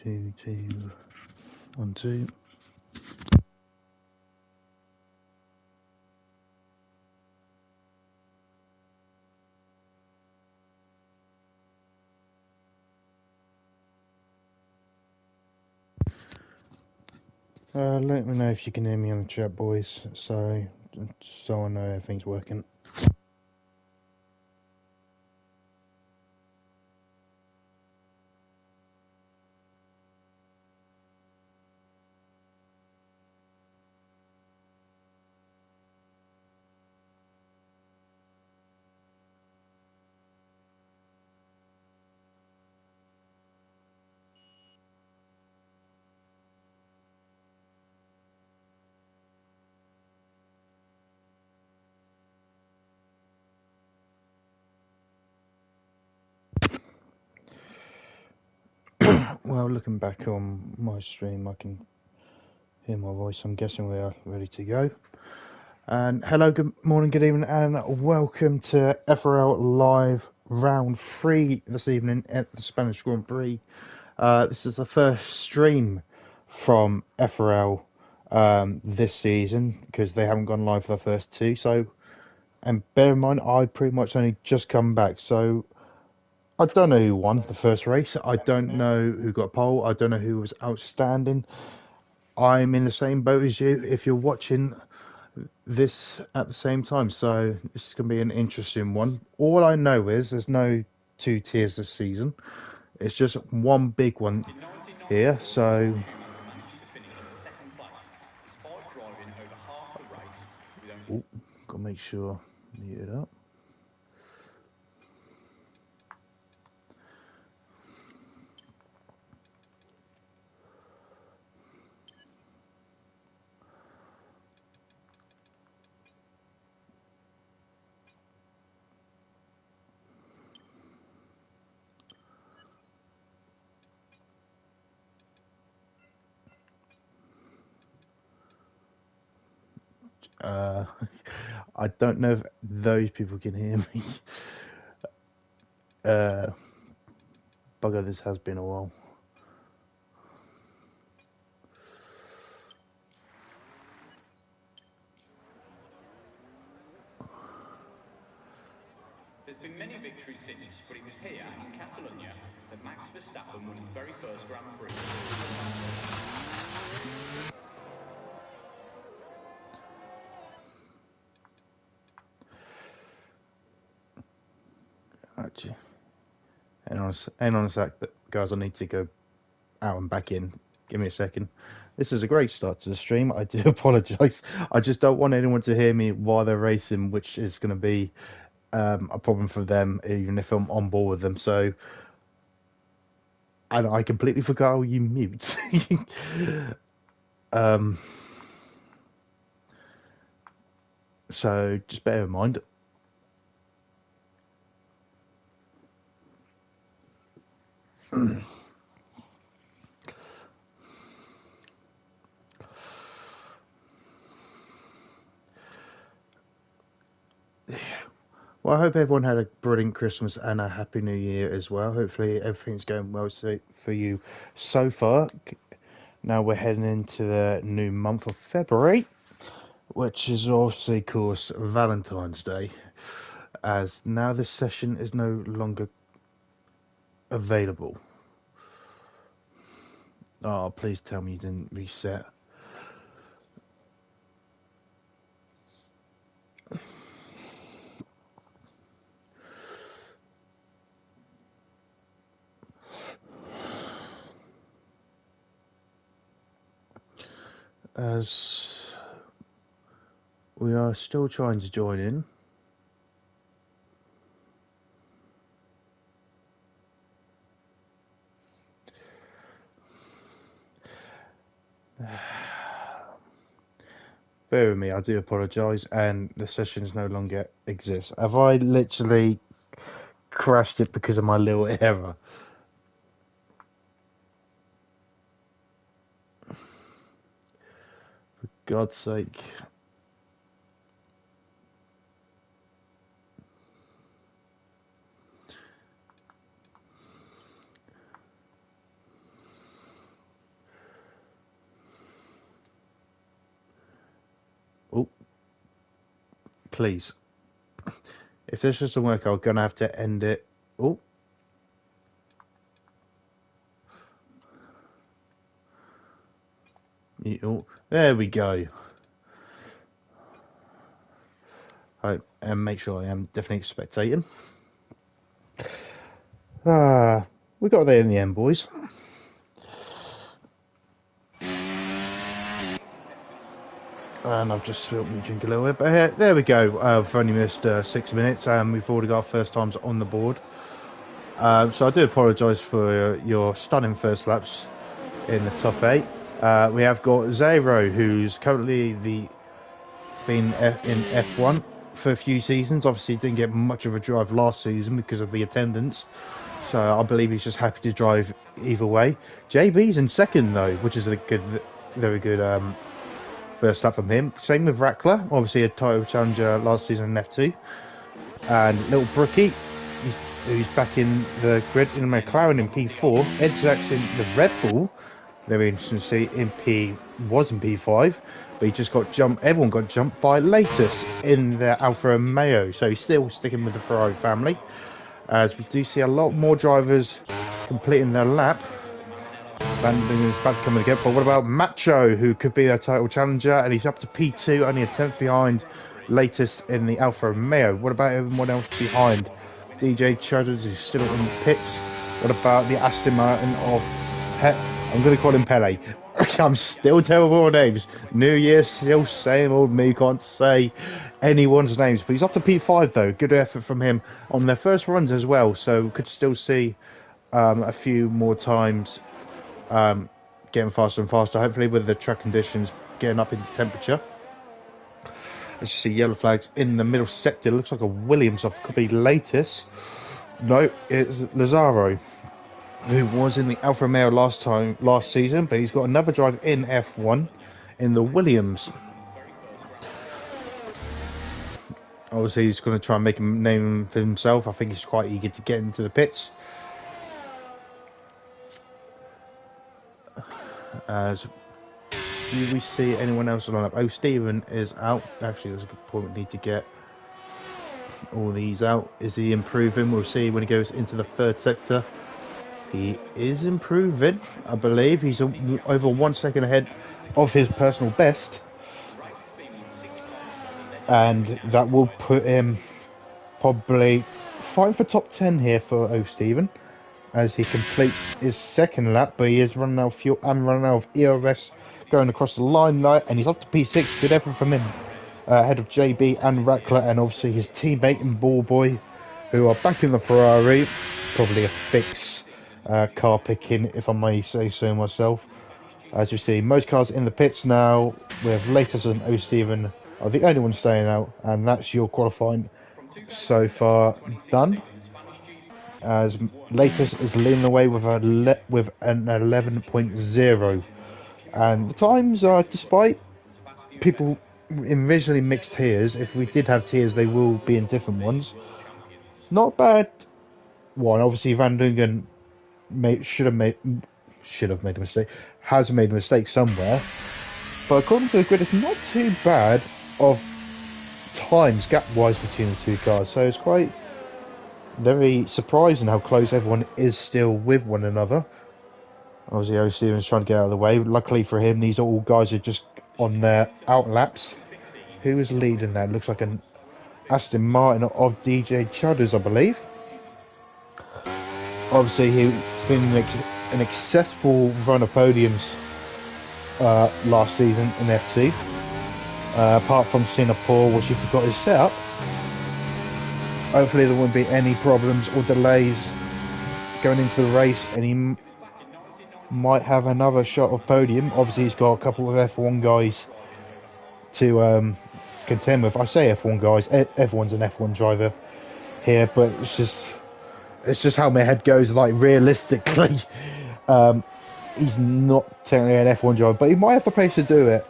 Two, 1, 2. Let me know if you can hear me on the chat, boys, so I know everything's working. Well, looking back on my stream, I can hear my voice. I'm guessing we are ready to go. And hello, good morning, good evening, and welcome to FRL Live Round 3 this evening at the Spanish Grand Prix. This is the first stream from FRL this season because they haven't gone live for the first two. So, and bear in mind, I pretty much only just come back, so I don't know who won the first race. I don't know who got pole. I don't know who was outstanding. I'm in the same boat as you if you're watching this at the same time, so this is going to be an interesting one. All I know is there's no two tiers this season. It's just one big one here, so gotta make sure mute it up. I don't know if those people can hear me. Bugger, this has been a while. There's been many victories since, but it was here in Catalonia that Max Verstappen won his very first Grand Prix. Actually, hang on a sec, guys. I need to go out and back in. Give me a second. This is a great start to the stream. I do apologise. I just don't want anyone to hear me while they're racing, which is going to be a problem for them, even if I'm on board with them. So, and I completely forgot how you mute. So just bear in mind. Well, I hope everyone had a brilliant Christmas and a happy New Year as well. Hopefully everything's going well for you so far. Now we're heading into the new month of February, which is obviously, of course, Valentine's Day, as now this session is no longer available. Oh, please tell me you didn't reset. As we are still trying to join in. Bear with me, I do apologise, and the sessions no longer exist. Have I literally crashed it because of my little error? For God's sake. please. If this doesn't work, I'm going to have to end it. Oh. Oh, there we go. Right, and make sure I am definitely spectating. We got there in the end, boys. And I've just spilt my drink a little bit, but there we go. I've only missed 6 minutes, and we've already got our first times on the board. So I do apologise for your stunning first laps in the top 8. We have got Zero, who's currently been in F1 for a few seasons. Obviously, didn't get much of a drive last season because of the attendance. So I believe he's just happy to drive either way. JB's in second though, which is a very good first lap from him. Same with Rackler, obviously a title challenger last season in F2. And little Brookie, who's back in the grid in the McLaren in P4. Ed Zach's in the Red Bull. Very interesting to see in was in P5, but he just got jumped. Everyone got jumped by Latus in the Alfa Romeo, so he's still sticking with the Ferrari family. As we do see a lot more drivers completing their lap. Van is about to come in again, but what about Macho, who could be a title challenger, and he's up to P2, only a 10th behind Latest in the Alfa Romeo. What about everyone else behind? DJ Chudders is still in the pits. What about the Aston Martin of I'm going to call him Pele. I'm still terrible with names. New Year, still same old me, can't say anyone's names. But he's up to P5 though. Good effort from him on their first runs as well. So could still see a few more times getting faster and faster. Hopefully with the track conditions getting up into temperature. As you see yellow flags in the middle sector. Looks like a Williams off. Could be Latest. No, it's Lazaro, who was in the Alfa Romeo last season, but he's got another drive in F1 in the Williams. Obviously, he's going to try and make a name for himself. I think he's quite eager to get into the pits. As do we see anyone else on the lineup? Oh, Stephen is out. Actually, there's a good point. We need to get all these out. Is he improving? We'll see when he goes into the third sector. He is improving, I believe. He's over 1 second ahead of his personal best. And that will put him probably fighting for top 10 here for O. Stephen, as he completes his second lap, but he is running out of fuel and running out of ERS going across the line there, and he's up to P6. Good effort from him, ahead of JB and Rackler, and obviously his teammate and ball boy, who are back in the Ferrari. Probably a fix car picking, if I may say so myself. As we see, most cars in the pits now, with Latest and O. Stephen are the only ones staying out, and that's your qualifying so far done. As Latest is leading the way with an 11.0, and the times are, despite people envisioning mixed tiers, if we did have tiers, they will be in different ones. Not bad one. Obviously, Van Dungen should have made a mistake, has made a mistake somewhere, but according to the grid, it's not too bad of times gap wise between the two cars, so it's quite very surprising how close everyone is still with one another. Obviously, O. Stevens trying to get out of the way. Luckily for him, these are all guys who are just on their out laps. Who is leading that? Looks like an Aston Martin of DJ Chudders, I believe. Obviously, he's been an successful run of podiums last season in F2. Apart from Singapore, which he forgot his setup. Hopefully there won't be any problems or delays going into the race, and he might have another shot of podium. Obviously, he's got a couple of F1 guys to contend with. I say F1 guys, everyone's an F1 driver here, but it's just how my head goes. Like, realistically, he's not technically an F1 driver, but he might have the pace to do it.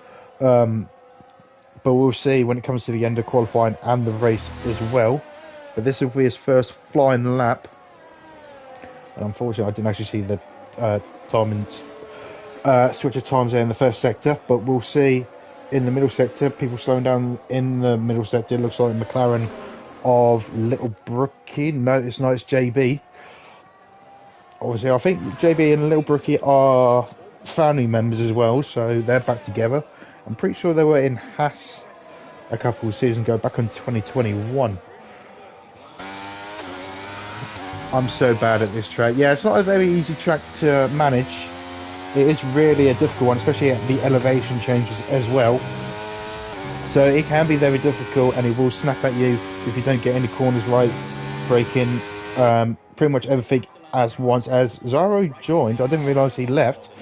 But we'll see when it comes to the end of qualifying and the race as well. But this will be his first flying lap. And unfortunately, I didn't actually see the timings, switch of times there in the first sector. But we'll see in the middle sector. People slowing down in the middle sector. It looks like McLaren of Little Brookie. No, it's not. It's JB. Obviously, I think JB and Little Brookie are family members as well, so they're back together. I'm pretty sure they were in Haas a couple of seasons ago, back in 2021. I'm so bad at this track. Yeah, it's not a very easy track to manage. It is really a difficult one, especially at the elevation changes as well. So it can be very difficult, and it will snap at you if you don't get any corners right, breaking pretty much everything as once. As Zaro joined, I didn't realise he left,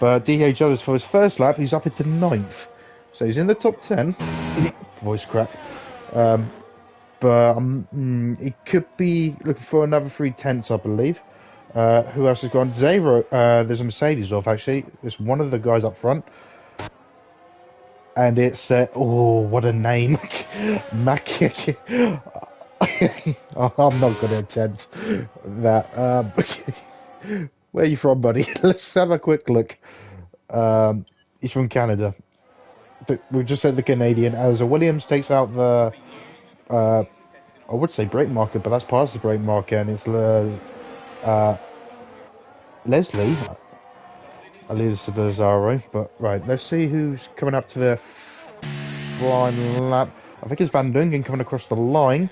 but DJ Jones for his first lap, he's up into 9th. So he's in the top 10. Voice crack. But he could be looking for another 3/10, I believe. Who else has gone? Zero. There's a Mercedes off, actually. There's one of the guys up front. And it's, oh, what a name. Mac. I'm not going to attempt that. Where are you from, buddy? Let's have a quick look. He's from Canada. We've just said the Canadian. As Williams takes out the... I would say brake marker, but that's past the brake marker, and it's Leslie. I'll leave this to the Zaro, but right, let's see who's coming up to the flying lap. I think it's Van Dungen coming across the line,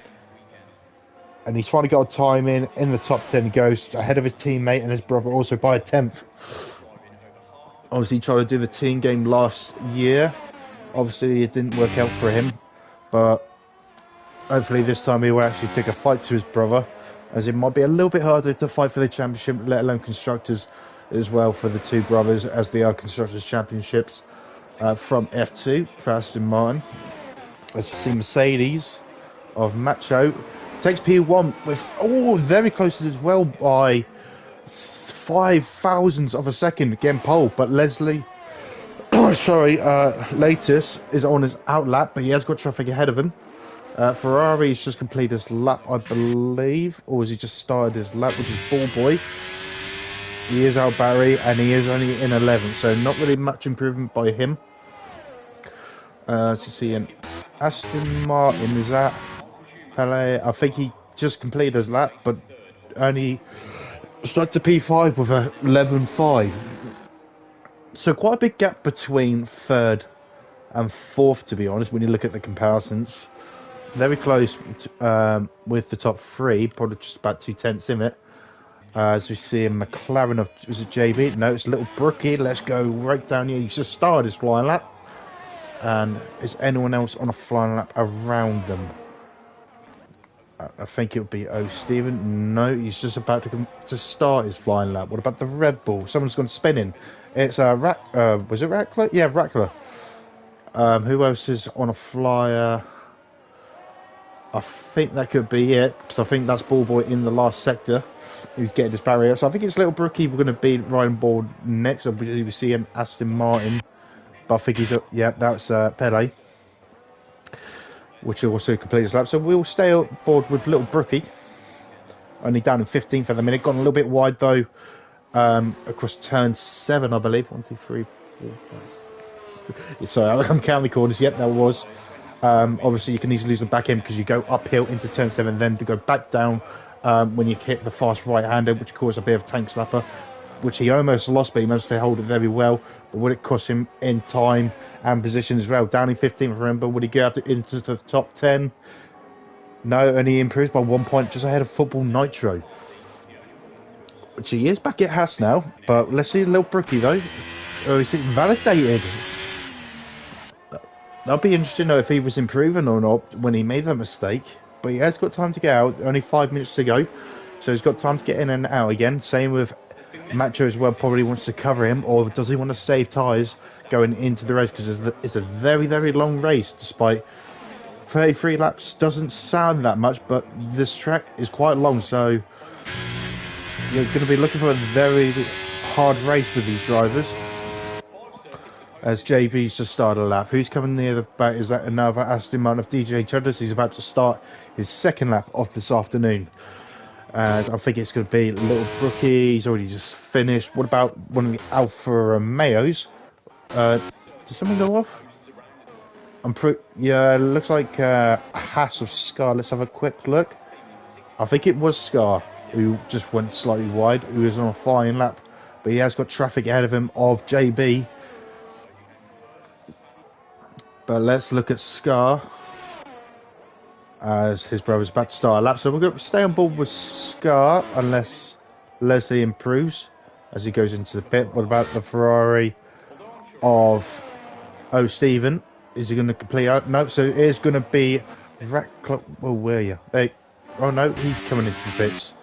and he's finally got a time in the top 10. He goes ahead of his teammate and his brother also by a 10th. Obviously, he tried to do the team game last year. Obviously, it didn't work out for him, but hopefully this time he will actually take a fight to his brother, as it might be a little bit harder to fight for the championship, let alone constructors as well, for the two brothers, as they are constructors championships from F2 for Aston Martin. As you see, Mercedes of Macho takes P1 with, very close as well by 5 thousandths of a second, getting pole, but Leslie Latus is on his outlap, but he has got traffic ahead of him. Ferrari's just completed his lap, I believe, or has he just started his lap, which is Ballboy. He is out Barry, and he is only in 11th, so not really much improvement by him. As you see, an Aston Martin, is that Pele? I think he just completed his lap, but only stuck to P5 with a 11.5. So quite a big gap between 3rd and 4th, to be honest, when you look at the comparisons. Very close with the top 3, probably just about 2/10 in it. As we see a McLaren of, was it JB? No, it's Little Brookie. Let's go right down here. He's just started his flying lap. And is anyone else on a flying lap around them? I think it would be Steven. No, he's just about to start his flying lap. What about the Red Bull? Someone's gone spinning. It's was it Rackler? Yeah, Rackler. Who else is on a flyer? I think that could be it, because I think that's Ballboy in the last sector who's getting this barrier. So I think it's Little Brookie we're going to be riding board next. I believe we see an Aston Martin, but I think he's up. Yeah, that's Pele, which will also complete his lap. So we'll stay on board with Little Brookie, only down in 15th at the minute. Gone a little bit wide though, across turn 7, I believe. 1, 2, 3, 4, 5. Sorry, I'm counting the corners. Yep, that was. Obviously, you can easily lose the back end because you go uphill into turn 7, then to go back down when you hit the fast right-hander, which caused a bit of tank slapper, which he almost lost, but he managed to hold it very well. But would it cost him in time and position as well? Down in 15th, remember, would he get into the top 10? No, and he improves by 1 point, just ahead of Football Nitro, which he is back at Haas now. But let's see a Little Brookie though. Oh, is it validated? That'll be interesting to know if he was improving or not when he made that mistake. But he has got time to get out. Only 5 minutes to go. So he's got time to get in and out again. Same with Macho as well. Probably wants to cover him. Or does he want to save tyres going into the race? Because it's a very, very long race. Despite 33 laps doesn't sound that much. But this track is quite long. So you're going to be looking for a very hard race with these drivers. As JB's just started a lap. Who's coming near the back? Is that another Aston Martin of DJ Chudders? He's about to start his second lap of this afternoon. As I think it's going to be Little Brookie. He's already just finished. What about one of the Alfa Romeos? Did someone go off? Yeah, it looks like Haas of Scar. Let's have a quick look. I think it was Scar who just went slightly wide, who is on a flying lap, but he has got traffic ahead of him of JB. But let's look at Scar as his brother's about to start a lap. So we're going to stay on board with Scar unless Leslie improves as he goes into the pit. What about the Ferrari of Stephen? Is he going to complete out? No, so it is going to be well, where are you? Oh no, he's coming into the pits.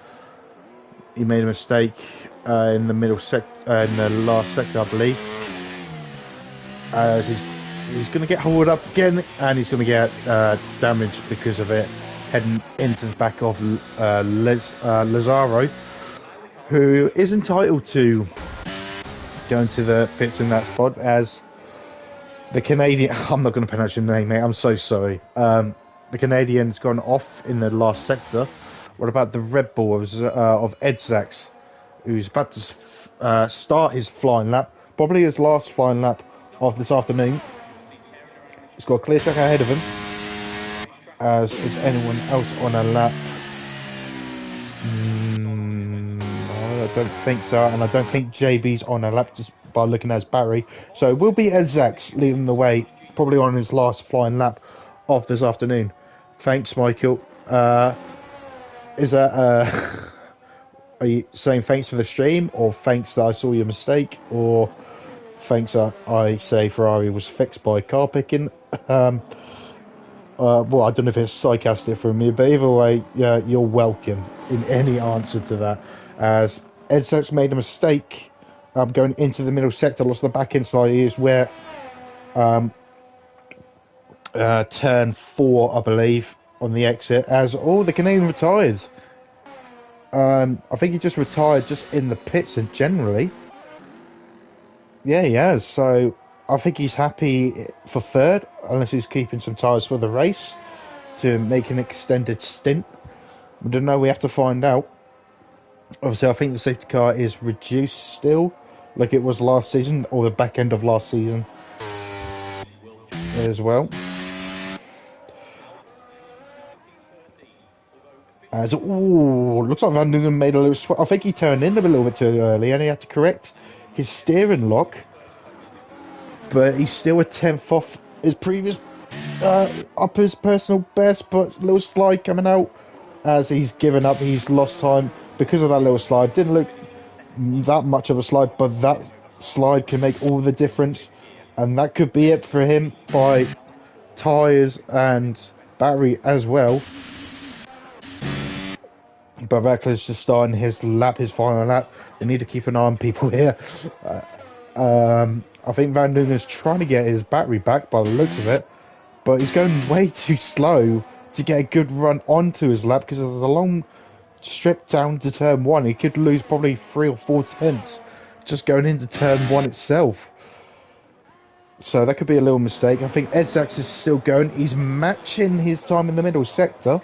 He made a mistake in the middle in the last sector, I believe. As he's going to get hauled up again, and he's going to get damaged because of it, heading into the back of Lazaro, who is entitled to go into the pits in that spot as the Canadian. I'm not going to pronounce your name, mate. I'm so sorry. The Canadian's gone off in the last sector. What about the Red Bull of Ed Sachs, who's about to start his flying lap, probably his last flying lap of this afternoon? He's got a clear track ahead of him. As is anyone else on a lap? I don't think so, and I don't think JB's on a lap just by looking at his battery. So it will be Ed Sachs leading the way, probably on his last flying lap of this afternoon. Thanks, Michael. Is that are you saying thanks for the stream, or thanks that I saw your mistake, or thanks that I say Ferrari was fixed by car picking? Well, I don't know if it's sarcastic from me, but either way, yeah, you're welcome in any answer to that. As Ed Sachs made a mistake going into the middle sector, lost the back end slightly, is where turn 4, I believe, on the exit, as the Canadian retires. I think he just retired just in the pits and generally. Yeah, he has. So I think he's happy for third, unless he's keeping some tyres for the race to make an extended stint. We don't know. We have to find out. Obviously, I think the safety car is reduced still, like it was last season, or the back end of last season as well. As looks like Van Dunen made a little. I think he turned in a little bit too early, and he had to correct his steering lock. But he's still a 10th off his previous up his personal best. But a little slide coming out as he's given up. He's lost time because of that little slide. Didn't look that much of a slide, but that slide can make all the difference, and that could be it for him by tyres and battery as well. But Vettel's just starting his final lap. We need to keep an eye on people here. I think Van Dunen's trying to get his battery back by the looks of it, but he's going way too slow to get a good run onto his lap because there's a long strip down to turn 1. He could lose probably 3 or 4 tenths just going into turn 1 itself. So that could be a little mistake. I think Ed Sachs is still going. He's matching his time in the middle sector,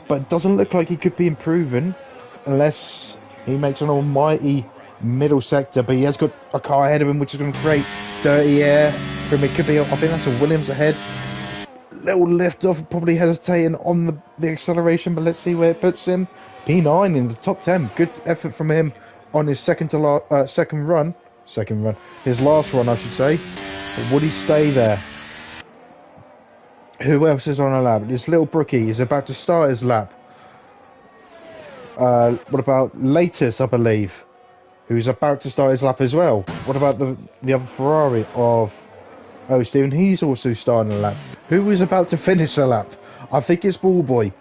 but it doesn't look like he could be improving unless he makes an almighty middle sector. But he has got a car ahead of him, which is going to create dirty air for him. It could be, I think that's a Williams ahead. Little lift off, probably hesitating on the acceleration, but let's see where it puts him. P9 in the top 10. Good effort from him on his second run. His last run, I should say. But would he stay there? Who else is on a lap? This little brookie is about to start his lap. What about Latest, I believe, who's about to start his lap as well? What about the other Ferrari of Stephen? He's also starting a lap. Who is about to finish a lap? I think it's Ballboy.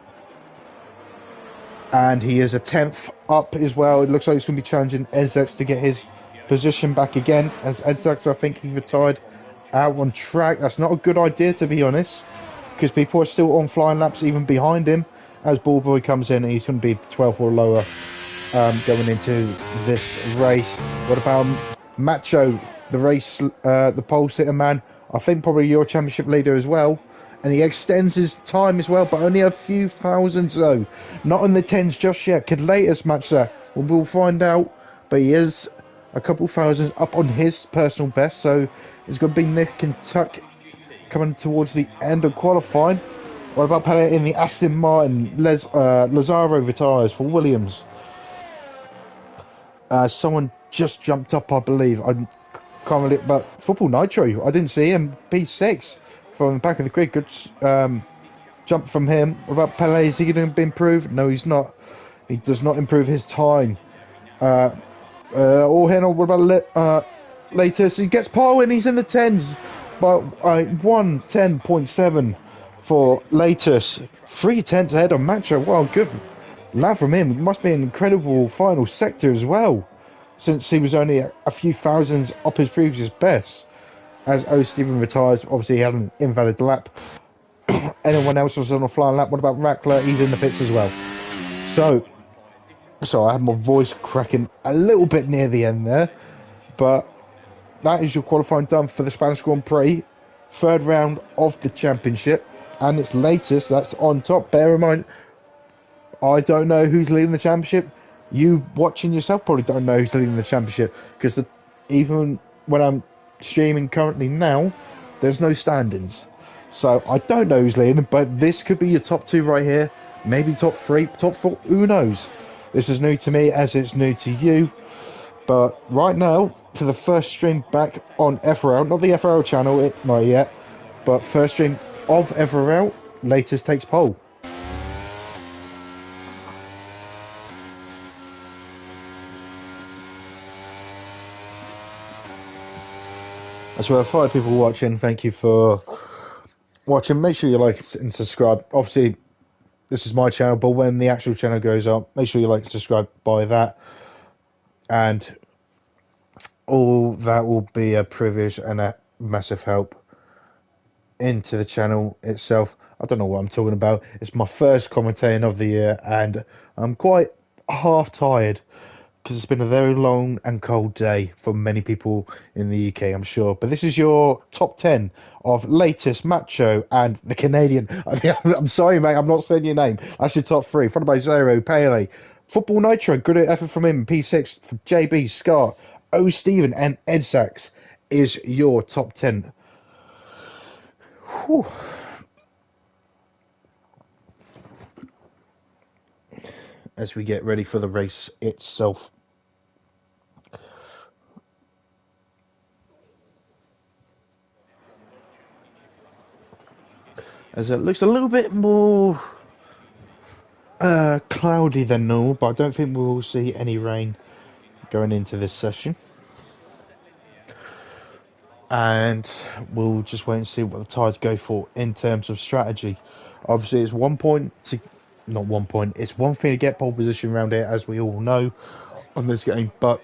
And he is a 10th up as well. It looks like he's going to be challenging Ed Sachs to get his position back again. As Ed Sachs, I think he retired out on track. That's not a good idea, to be honest, because people are still on flying laps even behind him. As Ballboy comes in, he's going to be 12th or lower going into this race. What about Macho, the race, the pole sitter man? I think probably your championship leader as well. And he extends his time as well, but only a few thousands though. Not in the tens just yet. Could latest match that. We'll find out. But he is a couple thousand up on his personal best. So it's going to be Nick and Tuck coming towards the end of qualifying. What about Pele in the Aston Martin? Lazaro retires for Williams. Someone just jumped up, I believe. I can't really, but Football Nitro, I didn't see him. P6 from the back of the grid. Good jump from him. What about Pele? Is he going to improve? No, he's not. He does not improve his time. All Henel, what about later? So he gets pole and he's in the 10s. But 1:10.7 for latest. 3/10 ahead of Macho. Well, good lad from him. It must be an incredible final sector as well, since he was only a few thousands up his previous best. As O. Stephen retires, obviously he had an invalid lap. Anyone else was on a flying lap? What about Rackler? He's in the pits as well. So I had my voice cracking a little bit near the end there, but that is your qualifying done for the Spanish Grand Prix, third round of the championship, and its latest. That's on top. Bear in mind, I don't know who's leading the championship. You watching yourself probably don't know who's leading the championship, because even when I'm streaming currently now, there's no standings. So I don't know who's leading, but this could be your top 2 right here. Maybe top 3, top 4, who knows? This is new to me as it's new to you. But right now, for the first stream back on FRL, not the FRL channel, not yet, but first stream of FRL, latest takes pole. As well, 5 people watching, thank you for watching. Make sure you like and subscribe. Obviously, this is my channel, but when the actual channel goes up, make sure you like and subscribe by that. And all that will be a privilege and a massive help into the channel itself. I don't know what I'm talking about. It's my first commentating of the year, and I'm quite half tired because it's been a very long and cold day for many people in the UK, I'm sure. But this is your top 10 of latest Macho and the Canadian. I'm sorry, mate, I'm not saying your name. That's your top 3. Followed by Zero, Pele, Football Nitro, good effort from him. P6 for JB, Scott, O. Stephen, and Ed Sachs is your top 10. Whew. As we get ready for the race itself. As it looks a little bit more cloudy than normal, but I don't think we'll see any rain going into this session. And we'll just wait and see what the tyres go for in terms of strategy. Obviously, it's 1 point to... Not 1 point. It's one thing to get pole position around here, as we all know on this game. But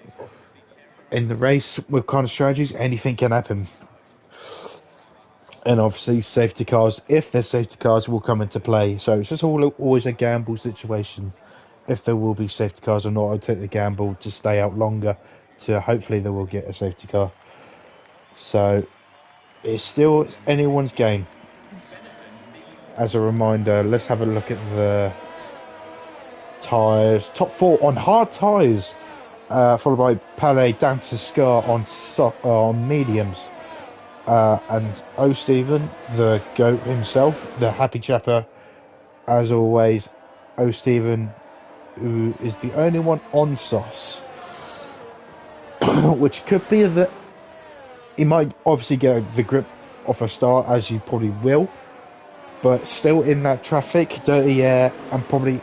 in the race, with kind of strategies, anything can happen. And obviously, safety cars, if there's safety cars, will come into play. So it's just always a gamble situation. If there will be safety cars or not, I'll take the gamble to stay out longer to hopefully they will get a safety car. So it's still anyone's game. As a reminder, let's have a look at the tyres. Top 4 on hard tyres, followed by Pele down to Scar on mediums. And O. Stephen, the GOAT himself, the happy chapper, as always. O. Stephen, who is the only one on softs, which could be that he might obviously get the grip off a start, as you probably will, but still in that traffic, dirty air, and probably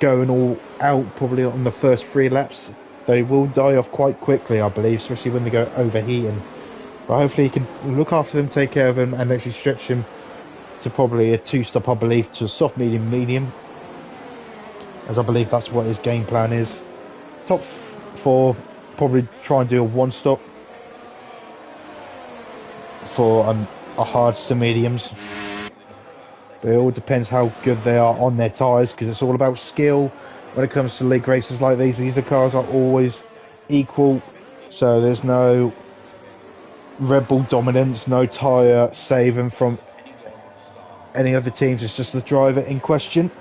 going all out probably on the first 3 laps. They will die off quite quickly, I believe, especially when they go overheating. But hopefully he can look after them, take care of them, and actually stretch him to probably a 2-stop, I believe, to a soft, medium, as I believe that's what his game plan is. Top 4, probably try and do a 1-stop for a hards to mediums. But it all depends how good they are on their tyres, because it's all about skill when it comes to league races like these. These cars are always equal, so there's no Red Bull dominance, no tyre saving from any other teams. It's just the driver in question.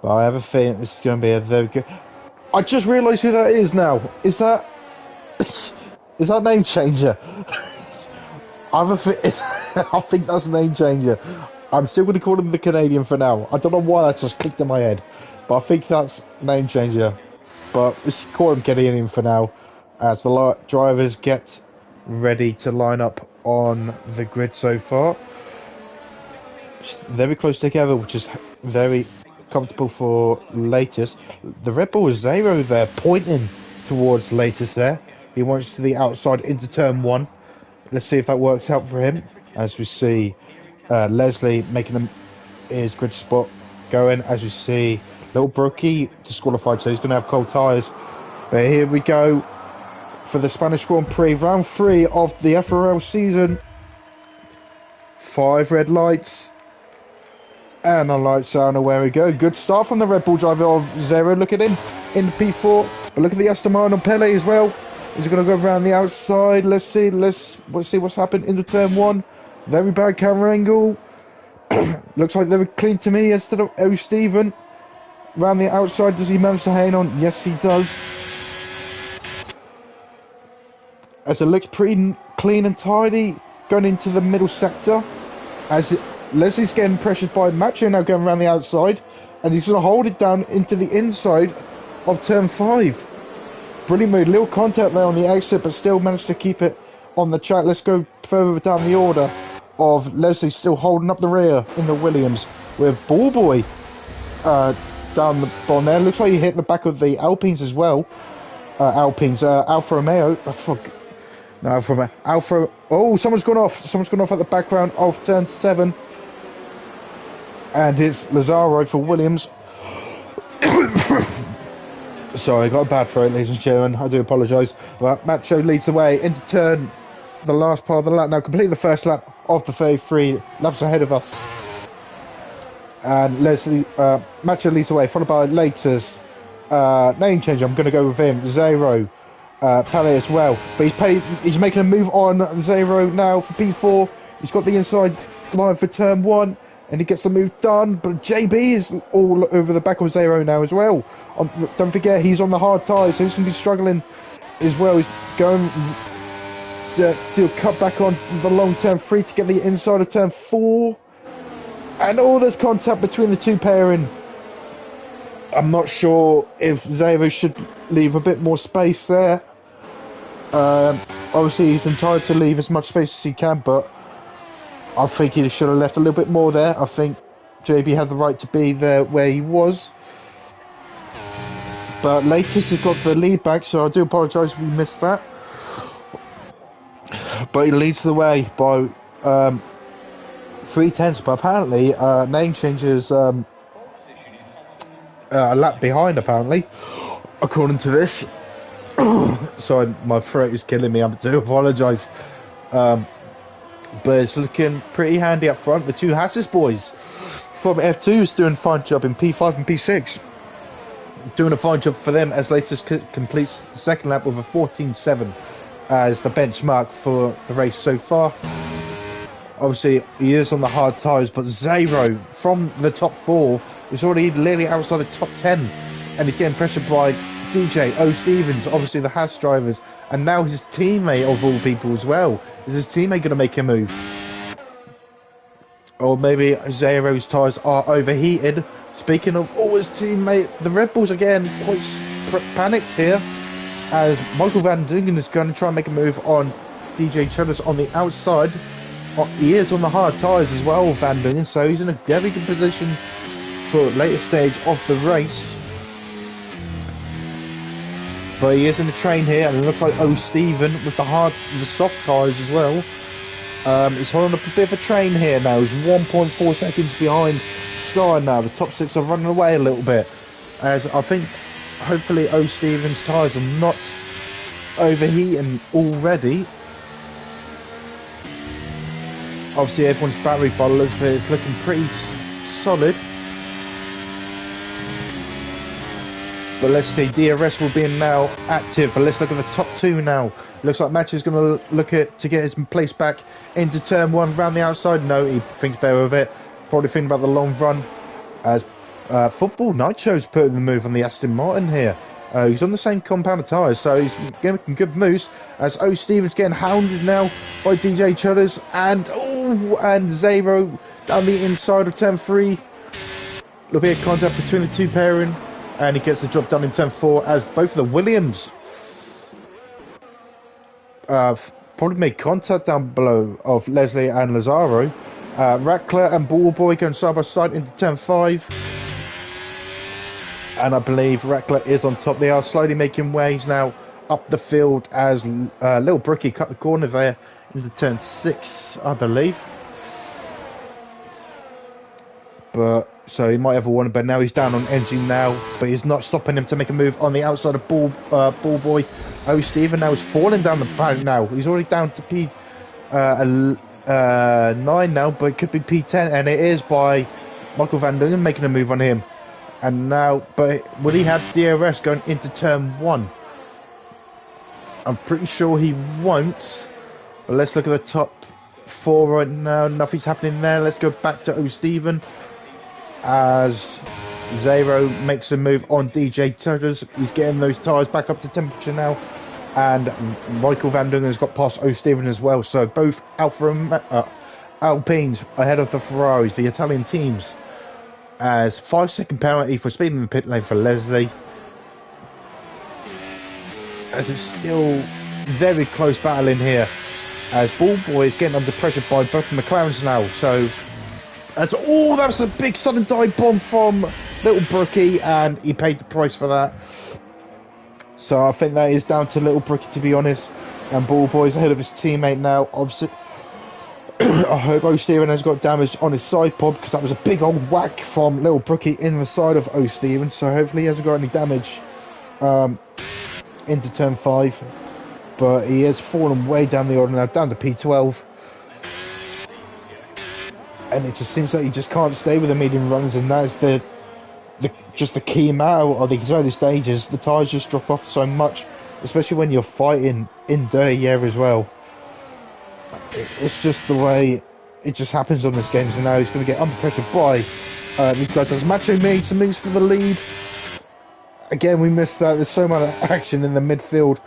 But I have a feeling this is going to be a very good... I just realised who that is now. Is that... Is that name changer? I think that's a name changer. I'm still going to call him the Canadian for now. I don't know why that just clicked in my head, but I think that's name changer. But let's call him Canadian for now, as the drivers get ready to line up on the grid so far. Very close together, which is very comfortable for latest. The Red Bull is Zero there, pointing towards latest there. He wants to the outside into turn one. Let's see if that works out for him. As we see Leslie making his grid spot going. As we see Little Brookie disqualified, so he's going to have cold tyres. But here we go for the Spanish Grand Prix, round 3 of the FRL season. 5 red lights. And the lights are, and away we go. Good start from the Red Bull driver of Zero. Look at him in P4. But look at the Aston Martin on Pele as well. He's going to go around the outside. Let's see what's happened into turn 1. Very bad camera angle. Looks like they were clean to me instead of Stephen. Round the outside, does he manage to hang on? Yes, he does. As it looks pretty clean and tidy, going into the middle sector. Leslie's getting pressured by Macho now going around the outside, and he's going to hold it down into the inside of turn 5. Brilliant move, little contact there on the exit, but still managed to keep it on the track. Let's go further down the order of Leslie still holding up the rear in the Williams, with Ballboy down the bottom there. Looks like he hit the back of the Alpines as well. Alfa Romeo. No, Alfa. Oh, someone's gone off. Someone's gone off at the background of turn 7. And it's Lazaro for Williams. Sorry, I got a bad throat, ladies and gentlemen. I do apologise. But Macho leads the way into the last part of the lap. Now, complete the first lap of the 33 laps ahead of us. And Macho leads the way, followed by latest name change. I'm going to go with him, Zero. Pele as well. But he's making a move on Zero now for P4. He's got the inside line for turn 1. And he gets the move done, but JB is all over the back of Zero now as well. Don't forget, he's on the hard tyres, so he's going to be struggling as well. He's going to do a cut back on the long turn 3 to get the inside of turn 4. And there's contact between the two pairing. I'm not sure if Zero should leave a bit more space there. Obviously, he's entitled to leave as much space as he can, but I think he should have left a little bit more there. I think JB had the right to be there where he was. But latest has got the lead back, so I do apologise if we missed that. But he leads the way by 3/10. But apparently, name changes a lap behind, apparently, according to this. Sorry, my throat is killing me. I do apologise. But it's looking pretty handy up front. The two Hasses boys from F2 is doing a fine job in P5 and P6. Doing a fine job for them as latest completes the second lap with a 14.7 as the benchmark for the race so far. Obviously, he is on the hard tyres, but Zero from the top 4 is already nearly outside the top 10. And he's getting pressured by DJ, Stevens, obviously the Haas drivers, and now his teammate of all people as well. Is his teammate going to make a move? Or maybe Zero's tyres are overheated. Speaking of his teammate, the Red Bulls again quite panicked here, as Michael Van Dingen is going to try and make a move on DJ Chudders on the outside. He is on the hard tyres as well, Van Dingen, so he's in a very good position for later stage of the race. But he is in the train here, and it looks like Stephen with the soft tyres as well. He's holding up a bit of a train here now. He's 1.4 seconds behind Sky now. The top 6 are running away a little bit, as I think hopefully Stephen's tyres are not overheating already. Obviously everyone's battery by the looks of it is looking pretty solid. But let's see, DRS will be now active. But let's look at the top 2 now. Looks like Match is going to look at to get his place back into turn 1 round the outside. No, he thinks better of it. Probably thinking about the long run. As Football Nitro's putting the move on the Aston Martin here. He's on the same compound of tyres, so he's making good moves. As O. Stevens getting hounded now by DJ Chudders, and Zero down the inside of turn 3. There'll be a contact between the two pairing, and he gets the job done in turn 4 as both of the Williams probably made contact down below of Leslie and Lazaro. Rackler and Ballboy going side by side into turn 5. And I believe Rackler is on top. They are slowly making ways now up the field as Little Bricky cut the corner there into turn 6, I believe. But so he might have a warning, but now he's down on engine now. But he's not stopping him to make a move on the outside of Ballboy. Oh, Stephen now is falling down the back now. He's already down to P9 now, but it could be P10, and it is by Michael Van Dungen making a move on him. And now, but will he have DRS going into turn 1? I'm pretty sure he won't. But let's look at the top 4 right now. Nothing's happening there. Let's go back to O. Stephen as Zero makes a move on DJ Tutters. He's getting those tyres back up to temperature now. And Michael Van Dungen has got past O. Stephen as well. So both Alpines ahead of the Ferraris, the Italian teams. As 5-second penalty for speeding in the pit lane for Leslie. As it's still very close battle in here. As Ballboy is getting under pressure by both the McLarens now. So, that was a big sudden dive bomb from Little Brookie, and he paid the price for that. So I think that is down to Little Brookie, to be honest. And Ballboy's ahead of his teammate now. Obviously, I hope O. Stephen has got damage on his side pod, because that was a big old whack from Little Brookie in the side of O. Stephen. So hopefully he hasn't got any damage into turn 5. But he has fallen way down the order now, down to P12. And it just seems like he just can't stay with the medium runs, and that's just the key matter of these early stages. The tyres just drop off so much, especially when you're fighting in dirty air as well. It's just the way it just happens on this game. So now he's going to get under pressure by these guys. As Macho made some moves for the lead. Again, we missed that. There's so much action in the midfield.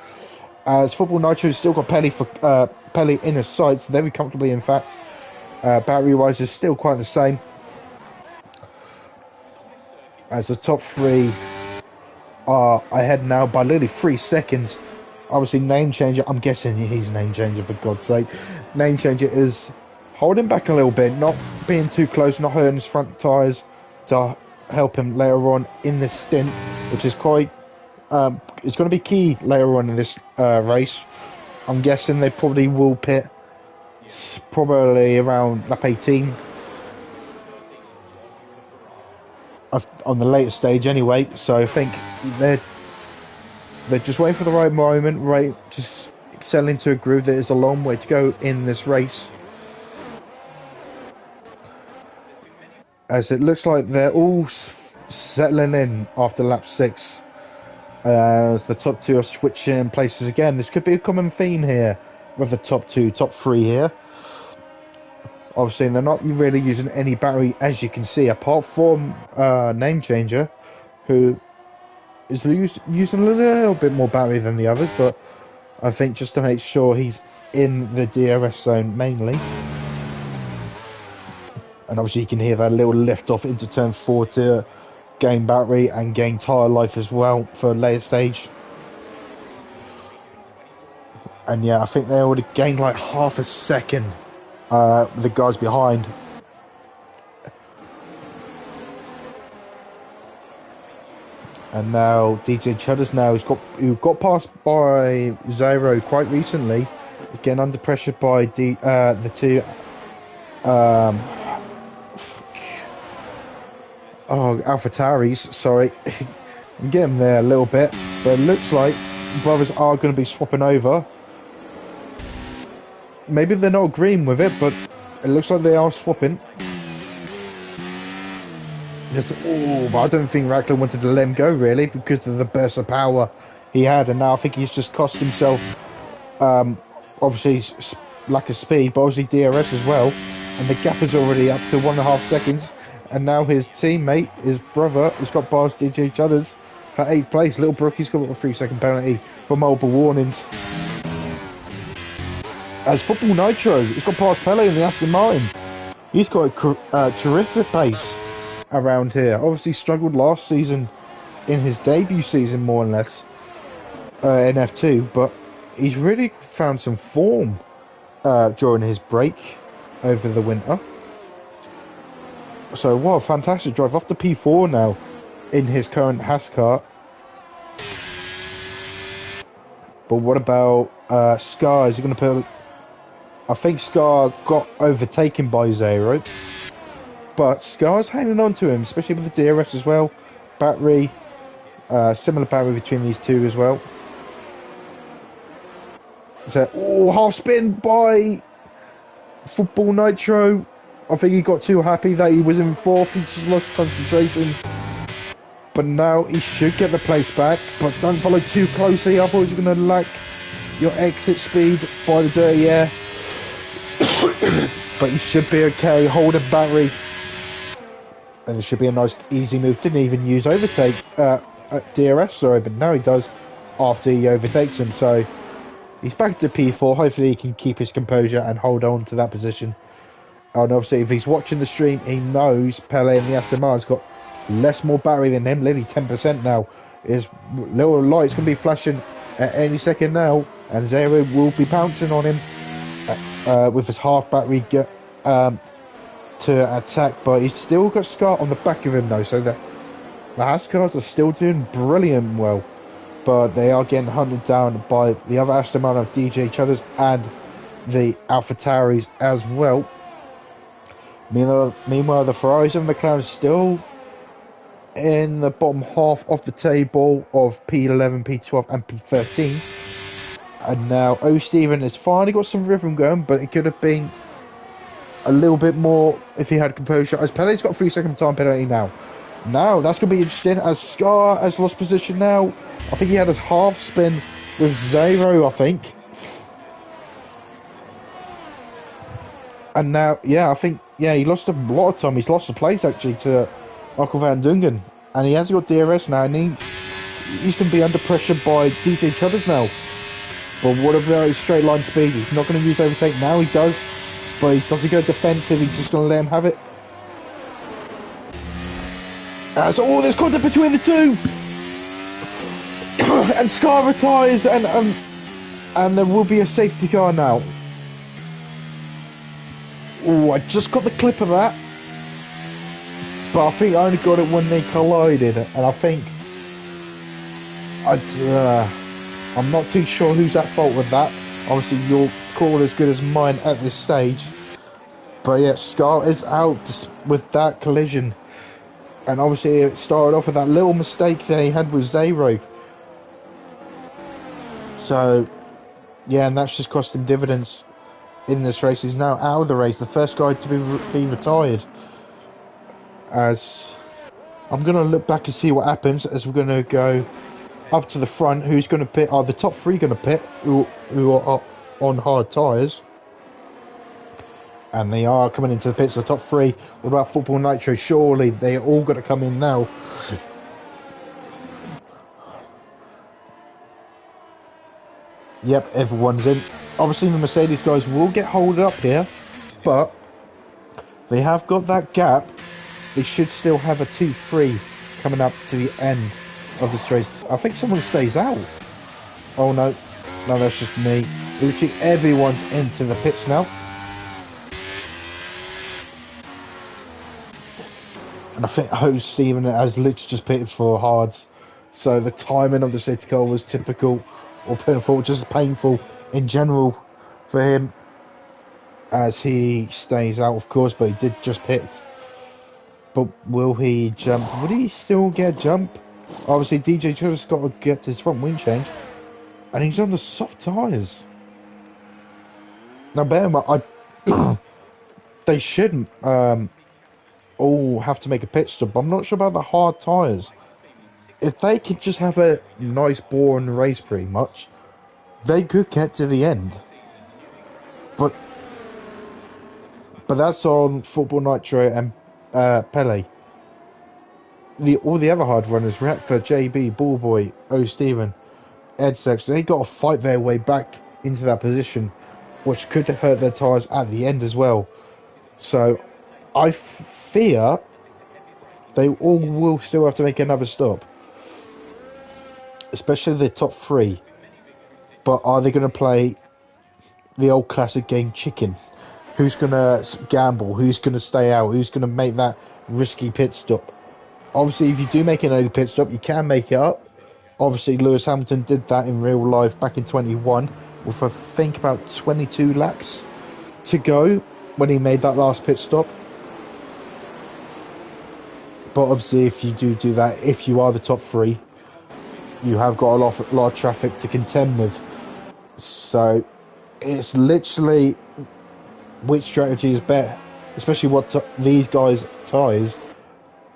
As Football Nitro's still got Pelly in his sights, very comfortably, in fact. Battery-wise, is still quite the same. As the top 3 are ahead now by literally 3 seconds. Obviously, Name Changer, I'm guessing he's Name Changer, for God's sake. Name Changer is holding back a little bit, not being too close, not hurting his front tyres to help him later on in this stint, which is quite... it's going to be key later on in this race. I'm guessing they probably will pit probably around lap 18 on the later stage anyway. So I think they're just waiting for the right moment, right, just settle into a groove. There is a long way to go in this race, as it looks like they're all settling in after lap 6. As the top 2 are switching places again. This could be a common theme here with the top 3 here. Obviously, they're not really using any battery, as you can see, apart from Name Changer, who is using a little bit more battery than the others, but I think just to make sure he's in the DRS zone mainly. And obviously, you can hear that little lift off into turn 4 to gain battery and gain tyre life as well for a later stage. And yeah, I think they already gained like half a second, the guys behind. And now DJ Chudders now who got passed by Zero quite recently, again under pressure by the two AlphaTauris, sorry. I'm getting there a little bit, but it looks like brothers are going to be swapping over. Maybe they're not agreeing with it, but it looks like they are swapping. But I don't think Rackler wanted to let him go, really, because of the burst of power he had, and now I think he's just cost himself, obviously, lack of speed, but obviously DRS as well, and the gap is already up to 1.5 seconds. And now his teammate, his brother, has got past DJ Chudders for 8th place. Little Brookie's got a 3-second penalty for multiple warnings. As Football Nitro, he's got past Pele in the Aston Martin. He's got a terrific pace around here. Obviously struggled last season in his debut season, more or less, in F2, but he's really found some form during his break over the winter. So what a fantastic drive off the P4 now in his current Haas car. But what about Scar? Is he going to put... I think Scar got overtaken by Zero, but Scar's hanging on to him, especially with the DRS as well. Battery, similar battery between these two as well. So, half spin by Football Nitro. I think he got too happy that he was in 4th. He just lost concentration. But now he should get the place back. But don't follow too closely, otherwise you're going to lack your exit speed by the dirty air. But he should be okay. Hold a battery. And it should be a nice, easy move. Didn't even use overtake. DRS, sorry. But now he does after he overtakes him. So he's back to P4. Hopefully he can keep his composure and hold on to that position. And obviously if he's watching the stream, he knows Pele and the Aston Martin's got more battery than him. Literally 10% now. His little light's going to be flashing at any second now. And Zero will be pouncing on him. With his half battery to attack, but he's still got Scar on the back of him though, so the Haas cars are still doing brilliant well, but they are getting hunted down by the other Aston Martin of DJ Chudders and the AlphaTauris as well. Meanwhile, the Ferraris and the McLaren still in the bottom half of the table of P11, P12 and P13. And now Steven has finally got some rhythm going, but it could have been a little bit more if he had composure. As Pele's got a 3-second time penalty now. Now that's going to be interesting as Scar has lost position now. I think he had his half spin with Zero, I think. And now, yeah, I think, yeah, he lost a lot of time. He's lost the place actually to Michael Van Dungen. And he has got DRS now, and he's going to be under pressure by DJ Chudders now. But what about his straight line speed? He's not going to use overtake now. He does, but he doesn't go defensive. He's just going to let him have it. So there's contact between the two, and Scar retires, and there will be a safety car now. Oh, I just got the clip of that, but I think I only got it when they collided, and I think I'm not too sure who's at fault with that. Obviously, your call as good as mine at this stage. But yeah, Scar is out with that collision. And obviously, it started off with that little mistake that he had with Zero. So, yeah, and that's just cost him dividends in this race. He's now out of the race. The first guy to be retired. As I'm going to look back and see what happens as we're going to go up to the front. Who's going to pit? Are the top 3 going to pit who are on hard tyres? And they are coming into the pits, the top 3. What about Football Nitro? Surely they're all going to come in now. Yep, everyone's in. Obviously the Mercedes guys will get holded up here, but they have got that gap. They should still have a 2-3 coming up to the end of this race. I think someone stays out. Oh no, that's just me. Literally everyone's into the pits now. And I think Stephen has literally just pitted for hards. So the timing of the safety car was typical or painful, just painful in general for him. As he stays out, of course, but he did just pit. But will he jump? Would he still get a jump? Obviously, DJ just got to get his front wing change. And he's on the soft tyres. Now, bear in mind, they shouldn't all have to make a pit stop. I'm not sure about the hard tyres. If they could just have a nice, boring race, pretty much, they could get to the end. But that's on Football Nitro and Pele. all the other hard runners, Reactor, JB, Ballboy, O. Steven, Ed Sex, they got to fight their way back into that position, which could hurt their tyres at the end as well. So I fear they all will still have to make another stop, especially the top three. But are they going to play the old classic game chicken? Who's going to gamble? Who's going to stay out? Who's going to make that risky pit stop? Obviously, if you do make an early pit stop, you can make it up. Obviously, Lewis Hamilton did that in real life back in 21 with, I think, about 22 laps to go when he made that last pit stop. But obviously, if you do that, if you are the top three, you have got a lot of traffic to contend with. So it's literally which strategy is better, especially what these guys' tyres.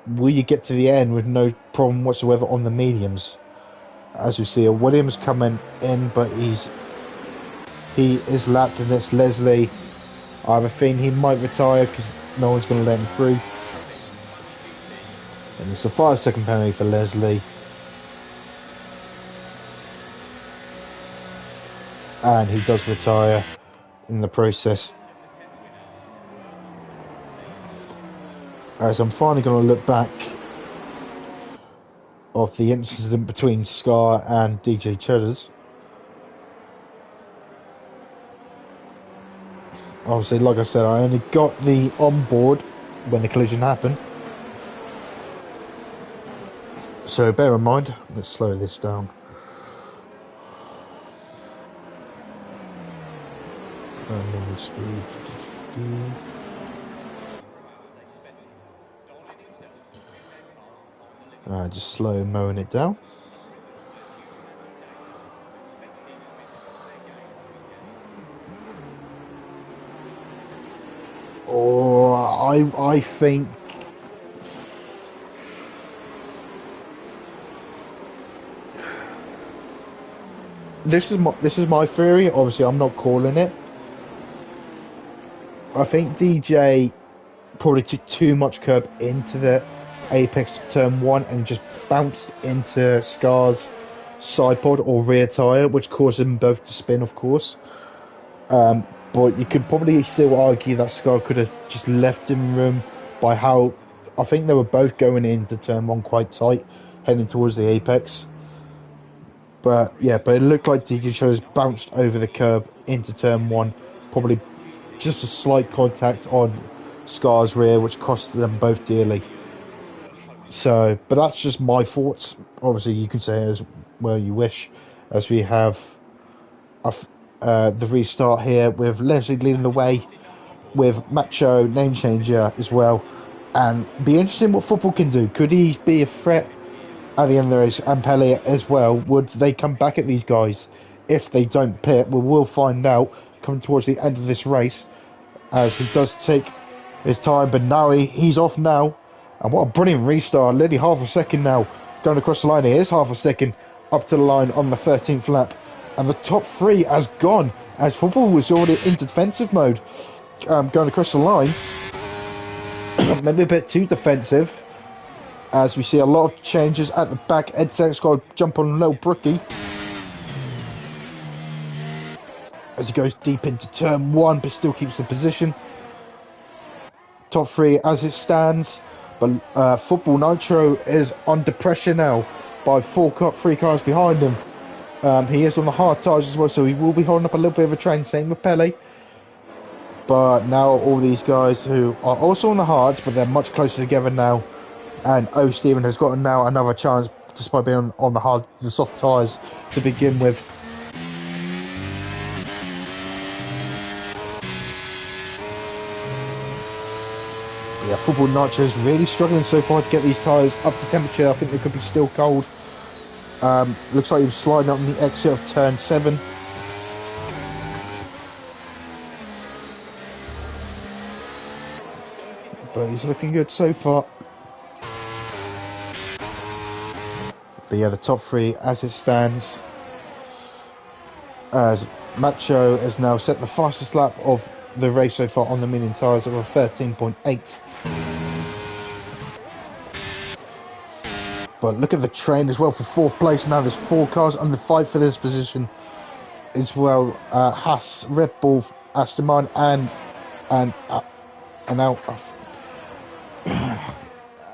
Will you get to the end with no problem whatsoever on the mediums? As we see, Williams coming in, but he is lapped, and it's Leslie. I have a feeling he might retire because no one's going to let him through. And it's a 5-second penalty for Leslie. And he does retire in the process. As I'm finally going to look back of the incident between Scar and DJ Cheddars. Obviously, like I said, I only got the onboard when the collision happened. So bear in mind, let's slow this down. Normal speed. Just slow mowing it down. Or I think this is my theory. Obviously, I'm not calling it. I think DJ probably took too much curb into the apex of turn 1 and just bounced into Scar's side pod or rear tyre, which caused them both to spin, of course. But you could probably still argue that Scar could have just left him room by how I think they were both going into turn 1 quite tight, heading towards the apex. But yeah, but it looked like DJ Chose bounced over the curb into turn 1, probably just a slight contact on Scar's rear, which cost them both dearly. So, but that's just my thoughts. Obviously, you can say as well you wish, as we have the restart here with Leslie leading the way, with Macho name changer as well, and be interesting what football can do. Could he be a threat at the end of the race? And Pele as well. Would they come back at these guys if they don't pit? We will find out coming towards the end of this race, as he does take his time. But now he's off now. And what a brilliant restart. Nearly half a second now going across the line. It is half a second up to the line on the 13th lap. And the top three has gone, as football was already into defensive mode going across the line. Maybe a bit too defensive, as we see a lot of changes at the back. Ed Sex got to jump on Little Brookie as he goes deep into turn 1, but still keeps the position. Top three as it stands. But Football Nitro is under pressure now by three cars behind him. He is on the hard tyres as well, so he will be holding up a little bit of a train, same with Pele. But now all these guys who are also on the hards, but they're much closer together now. And O. Steven has got now another chance, despite being on the soft tyres to begin with. Yeah, Football Nitro is really struggling so far to get these tyres up to temperature. I think they could be still cold. Looks like he was sliding up on the exit of turn 7. But he's looking good so far. But yeah, the top three as it stands. As Macho has now set the fastest lap of the race so far on the medium tyres of a 13.8. But look at the train as well for 4th place. Now there's 4 cars on the fight for this position as well. Haas, Red Bull, Aston Martin, and now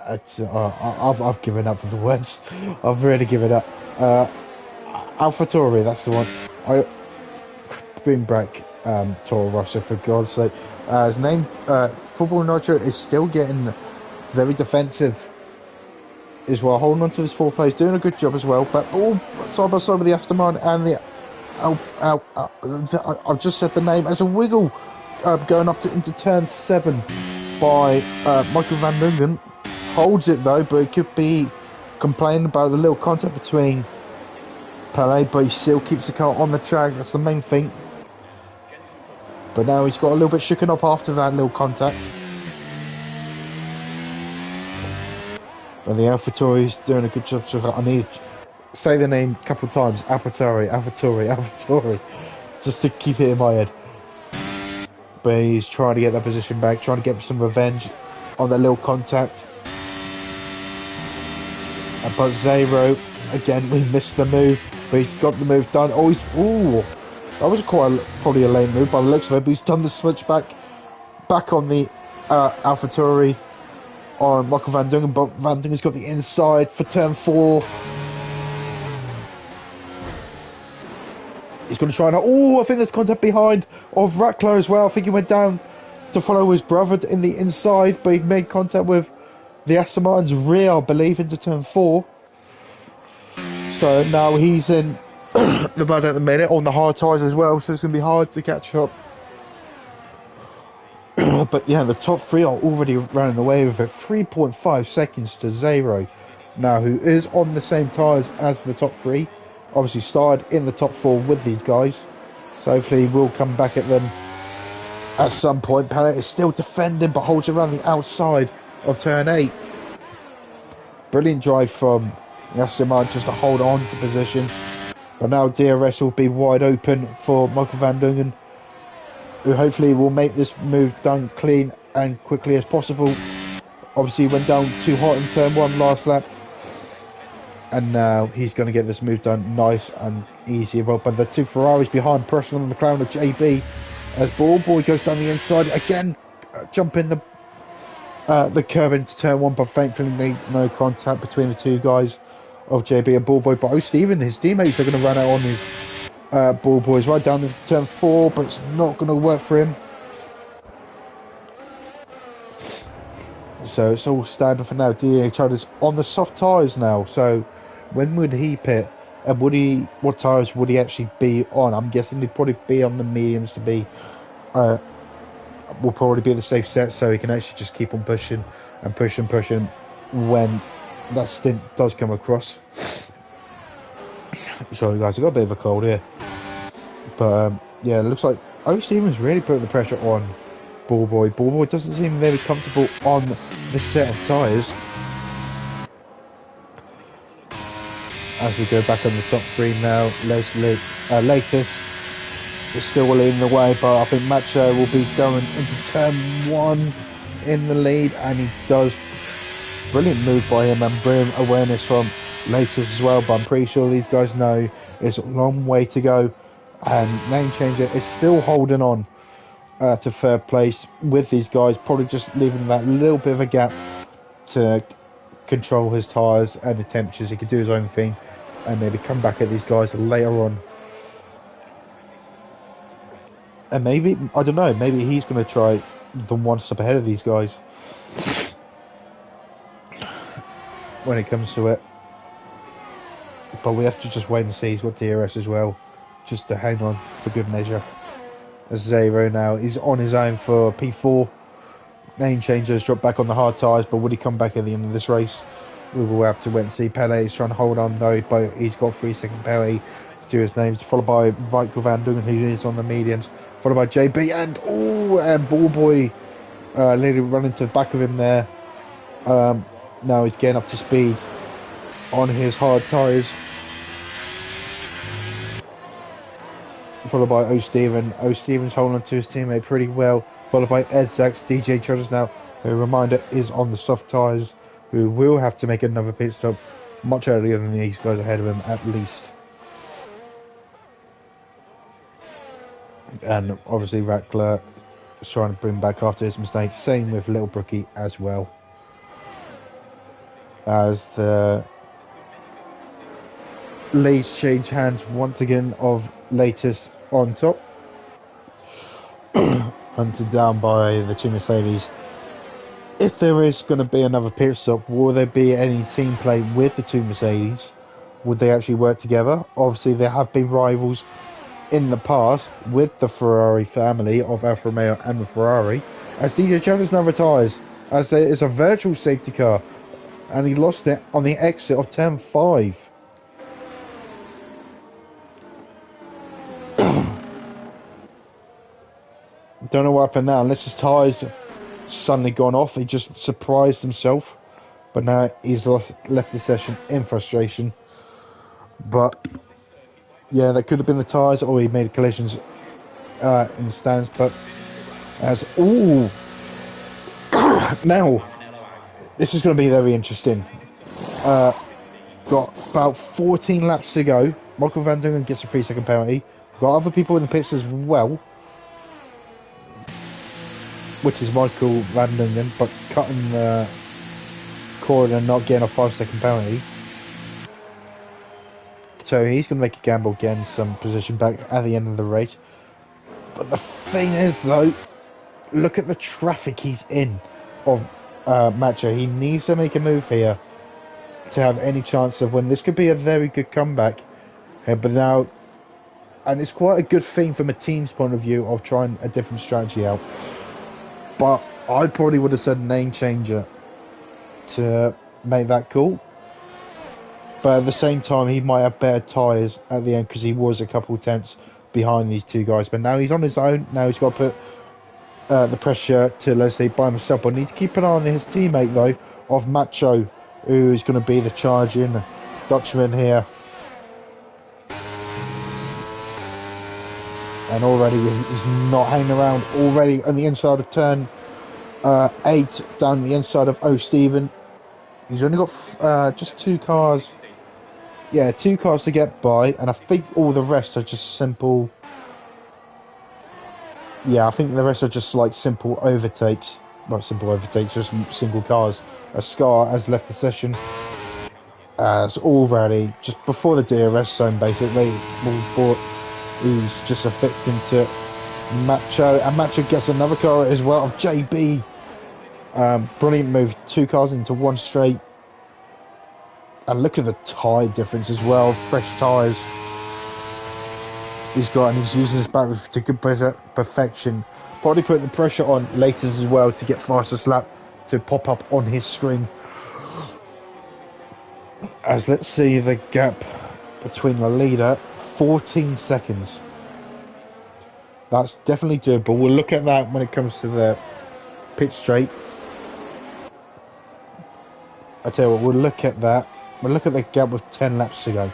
I've given up with the words. I've really given up. AlphaTauri, that's the one. I bring back Toro Rosso for God's sake. His name, Football Nitro, is still getting very defensive as well, holding on to this 4th place, doing a good job as well. But all side by side with the Aston Martin and the I've just said the name as a wiggle, going up into turn 7 by Michael van Dungen. Holds it though, but it could be complaining about the little contact between Pele, but he still keeps the car on the track. That's the main thing. But now he's got a little bit shooken up after that little contact. But the AlphaTauri's doing a good job. So I need to say the name a couple of times. AlphaTauri, just to keep it in my head. But he's trying to get that position back, trying to get some revenge on that little contact. But Zero, again, we missed the move, but he's got the move done. That was probably a lame move by the looks of it, but he's done the switch back on the AlphaTauri on Michael van Dungen, but van Dungen's got the inside for turn 4. He's going to try and... I think there's contact behind of Rackler as well. I think he went down to follow his brother in the inside, but he made contact with the Aston Martin's rear, I believe, into turn 4. So now he's in the mud at the minute, on the hard tyres as well, so it's going to be hard to catch up. But yeah, the top 3 are already running away with it. 3.5 seconds to 0 now, who is on the same tyres as the top 3. Obviously started in the top 4 with these guys, so hopefully we'll come back at them at some point. Pellet is still defending, but holds around the outside of turn 8. Brilliant drive from Aston Martin just to hold on to position. But now DRS will be wide open for Michael van Dungen, who hopefully will make this move done clean and quickly as possible. Obviously he went down too hot in turn 1 last lap, and now he's going to get this move done nice and easy. But the 2 Ferraris behind, pressure on the McLaren of JB as Ballboy goes down the inside again, jumping the curb into turn 1, but thankfully no contact between the 2 guys of JB and Ballboy. But Stephen, his teammates, are going to run out on his Ballboys right down into turn 4, but it's not going to work for him. So it's all standing for now. DHL is on the soft tyres now, so when would he pit, and what tyres would he actually be on? I'm guessing he'd probably be on the mediums to be will probably be the safe set, so he can actually just keep on pushing and pushing when that stint does come across. Sorry guys, I got a bit of a cold here, but yeah, it looks like Stevens really put the pressure on Ballboy. Ballboy doesn't seem very comfortable on this set of tyres. As we go back on the top 3 now, latest is still leading the way, but I think Macho will be going into turn 1 in the lead, and he does. Brilliant move by him, and brilliant awareness from latest as well, but I'm pretty sure these guys know it's a long way to go, and Lane Changer is still holding on to 3rd place with these guys, probably just leaving that little bit of a gap to control his tyres and the temperatures. He could do his own thing and maybe come back at these guys later on. And maybe, I don't know, maybe he's going to try them 1 step ahead of these guys when it comes to it. But we have to just wait and see. He's got DRS as well, just to hang on for good measure. As Zero now, he's on his own for P4. Name changers drop back on the hard tyres, but would he come back at the end of this race? We will have to wait and see. Pele is trying to hold on though, but he's got 3-second penalty to his names, followed by Michael van Dungen, who is on the mediums, followed by JB, and Ballboy nearly running to the back of him there. Now he's getting up to speed on his hard tyres, followed by O'Stephen. O'Stephen's holding on to his teammate pretty well, followed by Ed Sachs. DJ Trotters now, who, reminder, is on the soft tyres, who will have to make another pit stop much earlier than these guys ahead of him, at least. And obviously Rackler is trying to bring back after his mistake. Same with Little Brookie as well. As the leads change hands once again of latest on top. Hunted down by the two Mercedes. If there is going to be another pit stop, will there be any team play with the two Mercedes? Would they actually work together? Obviously, there have been rivals in the past with the Ferrari family of Alfa Romeo and the Ferrari. As DJ Jones now retires, as there is a virtual safety car, and he lost it on the exit of turn 5. Don't know what happened now, unless his tyres suddenly gone off. He just surprised himself, but now he's left the session in frustration. But yeah, that could have been the tyres, or he made collisions in the stands. But as now this is going to be very interesting. Got about 14 laps to go. Michael Van Dungen gets a 3-second penalty. Got other people in the pits as well, which is Michael Van Dungen, but cutting the corner and not getting a 5-second penalty. So he's going to make a gamble, getting some position back at the end of the race. But the thing is, though, look at the traffic he's in of Macho. He needs to make a move here to have any chance of winning. This could be a very good comeback. But now, and it's quite a good thing from a team's point of view of trying a different strategy out. But I probably would have said name changer to make that call. But at the same time, he might have better tyres at the end because he was a couple of tenths behind these two guys. But now he's on his own. Now he's got to put the pressure to Leslie by himself. But need to keep an eye on his teammate, though, of Macho, who is going to be the charging Dutchman here. And already he's not hanging around. Already on the inside of turn 8, down the inside of O. Stephen. He's only got just 2 cars. Yeah, 2 cars to get by, and I think all the rest are just simple. Yeah, I think the rest are just like simple overtakes. Well, simple overtakes, just single cars. A Scar has left the session. As already, just before the DRS zone, basically, he's just a victim to Macho, and Macho gets another car as well of JB. Brilliant move, 2 cars into one straight. And look at the tyre difference as well, fresh tyres he's got, and he's using his battery to good perfection. Probably put the pressure on later as well to get fastest lap to pop up on his screen. As let's see the gap between the leader, 14 seconds. That's definitely doable. We'll look at that when it comes to the pit straight. I tell you what, we'll look at that. We'll look at the gap with 10 laps to go.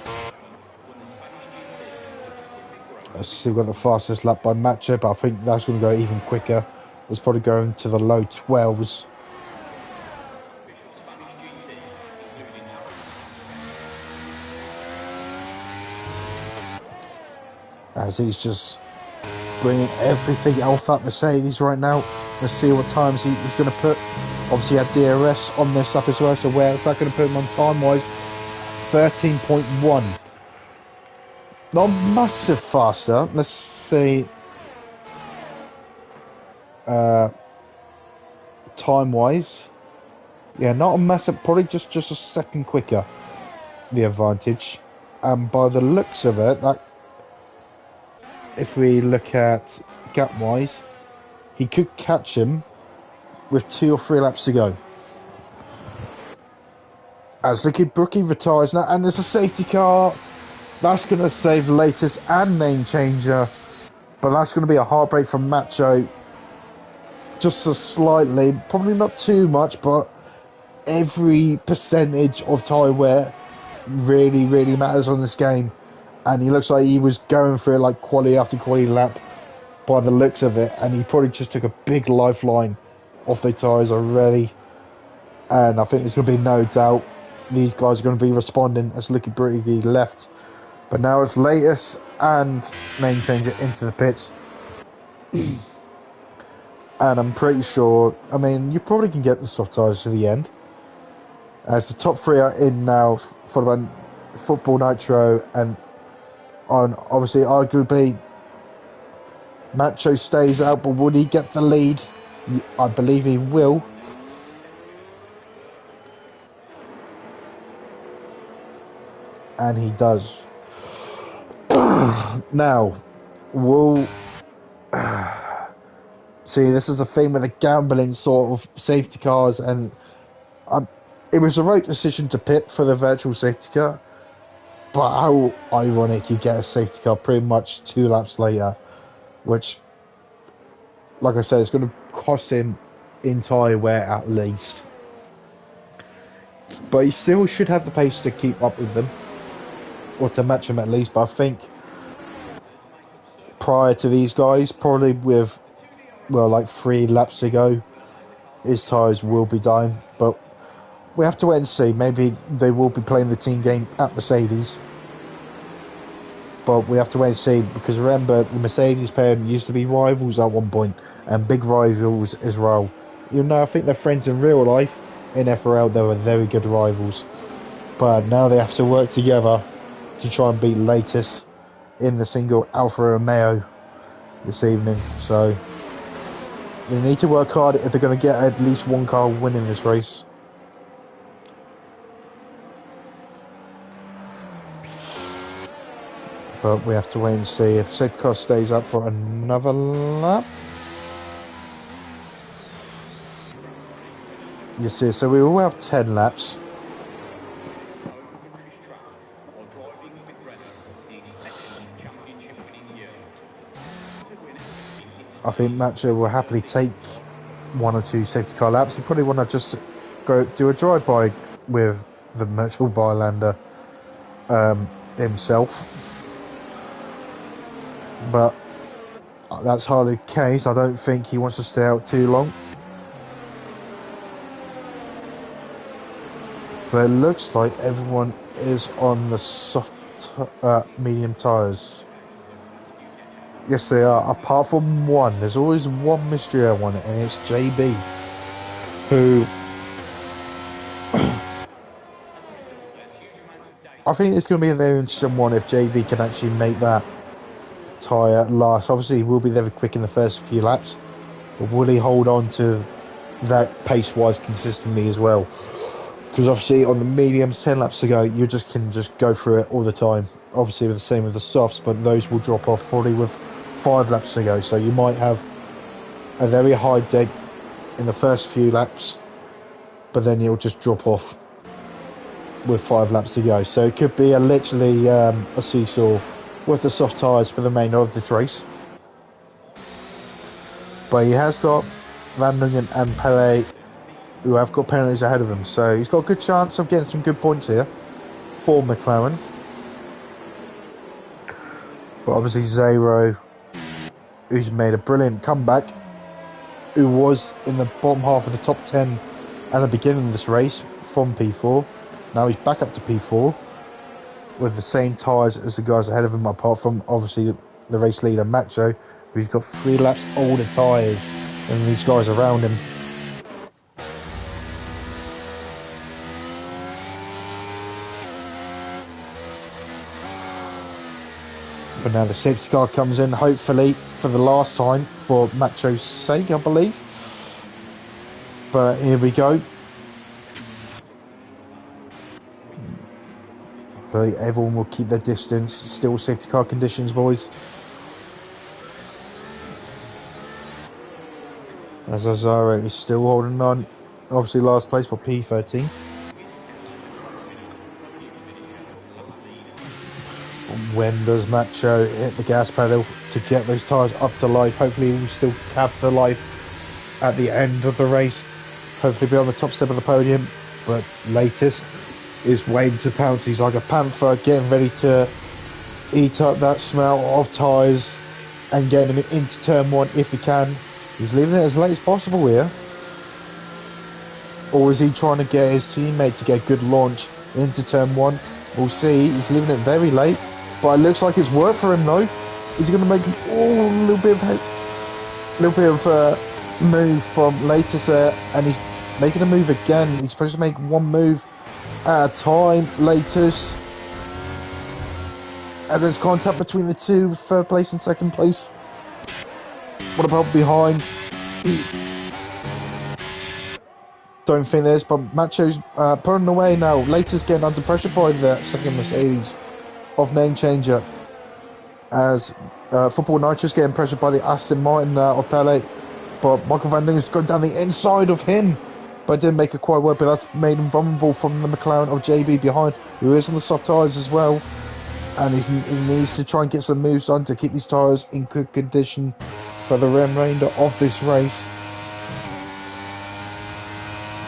Let's see, we've got the fastest lap by Macho, but I think that's going to go even quicker. It's probably going to the low 12s. As he's just bringing everything Alpha Mercedes right now. Let's see what times he's going to put. Obviously, he had DRS on this lap as well, so where is that going to put him on time-wise? 13.1. Not massive faster. Let's see. Time-wise. Yeah, not a massive, probably just a second quicker, the advantage. And by the looks of it, that if we look at gap-wise, he could catch him with 2 or 3 laps to go. As Licky Brookie retires now, and there's a safety car. That's going to save latest and name changer. But that's going to be a heartbreak from Macho. Just a slightly, probably not too much, but every percentage of tyre wear really, really matters on this game. And he looks like he was going for it like quality after quality lap by the looks of it. And he probably just took a big lifeline off the tyres already. And I think there's going to be no doubt these guys are going to be responding as Lucky Briggy left. But now it's latest and name change it into the pits. And I'm pretty sure, I mean, you probably can get the soft tyres to the end. As the top three are in now, followed by Football Nitro, and on obviously arguably Macho stays out, but would he get the lead? I believe he will. And he does. Now, will... See, this is a thing with the gambling sort of safety cars, and it was the right decision to pit for the virtual safety car. But how ironic you get a safety car pretty much 2 laps later, which, like I said, it's going to cost him entire wear at least. But he still should have the pace to keep up with them, or to match them at least. But I think prior to these guys, probably with, well, like 3 laps to go, his tyres will be dying. But we have to wait and see. Maybe they will be playing the team game at Mercedes. But we have to wait and see, because remember, the Mercedes pair used to be rivals at one point, and big rivals as well. Even though I think they're friends in real life, in FRL they were very good rivals. But now they have to work together to try and beat latest in the single Alfa Romeo this evening. So they need to work hard if they're going to get at least one car winning this race. But we have to wait and see if safety car stays up for another lap. You see, so we will have 10 laps. I think Macho will happily take 1 or 2 safety car laps. He probably want to just go do a drive-by with the Mitchell Bylander himself. But that's hardly the case. I don't think he wants to stay out too long. But it looks like everyone is on the soft, medium tyres. Yes, they are. Apart from one, there's always one mystery one, and it's JB, who I think it's going to be a very interesting one if JB can actually make that tyre last. Obviously, he will be very quick in the first few laps, but will he hold on to that pace-wise consistently as well? Because obviously on the mediums, 10 laps to go, you can just go through it all the time. Obviously the same with the softs, but those will drop off probably with 5 laps to go. So you might have a very high deck in the first few laps, but then you'll just drop off with 5 laps to go. So it could be literally a seesaw with the soft tyres for the remainder of this race. But he has got Van Lungen and Pele, who have got penalties ahead of him, so he's got a good chance of getting some good points here for McLaren. But obviously Zero, who's made a brilliant comeback, who was in the bottom half of the top 10 at the beginning of this race from P4, now he's back up to P4 with the same tyres as the guys ahead of him, apart from obviously the race leader Macho, who's got 3 laps older tyres than these guys around him. But now the safety car comes in, hopefully for the last time for Macho's sake, I believe. But here we go. Hopefully everyone will keep their distance. Still safety car conditions, boys. As Azara is still holding on. Obviously last place for P13. When does Macho hit the gas pedal to get those tyres up to life? Hopefully he will still have the life at the end of the race. Hopefully be on the top step of the podium. But latest is waiting to pounce. He's like a panther, getting ready to eat up that smell of tyres and getting him into turn 1 if he can. He's leaving it as late as possible here. Or is he trying to get his teammate to get a good launch into turn 1? We'll see. He's leaving it very late, but it looks like it's worked for him though. He's going to make a little bit of move from latest there, and he's making a move again. He's supposed to make one move at a time. Latest, and there's contact between the two, third place and second place. What about behind? Don't think there's, but Macho's pulling away now. Latest getting under pressure by the second Mercedes of name changer, as Football Nitro's getting pressured by the Aston Martin of Pele, but Michael Van Dingen's gone down the inside of him, but didn't make it quite work. But that's made him vulnerable from the McLaren of JB behind, who is on the soft tyres as well, and he needs to try and get some moves done to keep these tyres in good condition for the remainder of this race.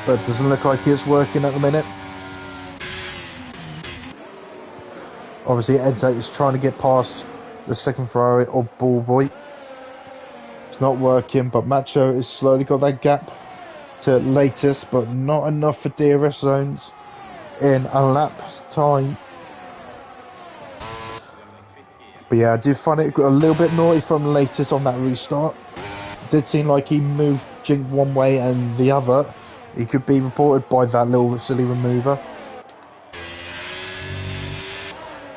But it doesn't look like it's working at the minute. Obviously, Edzak is trying to get past the second Ferrari or Ballboy. It's not working, but Macho has slowly got that gap to latest, but not enough for DRS zones in a lap's time. But yeah, I do find it a little bit naughty from latest on that restart. It did seem like he moved Jink one way and the other. He could be reported by that little silly remover.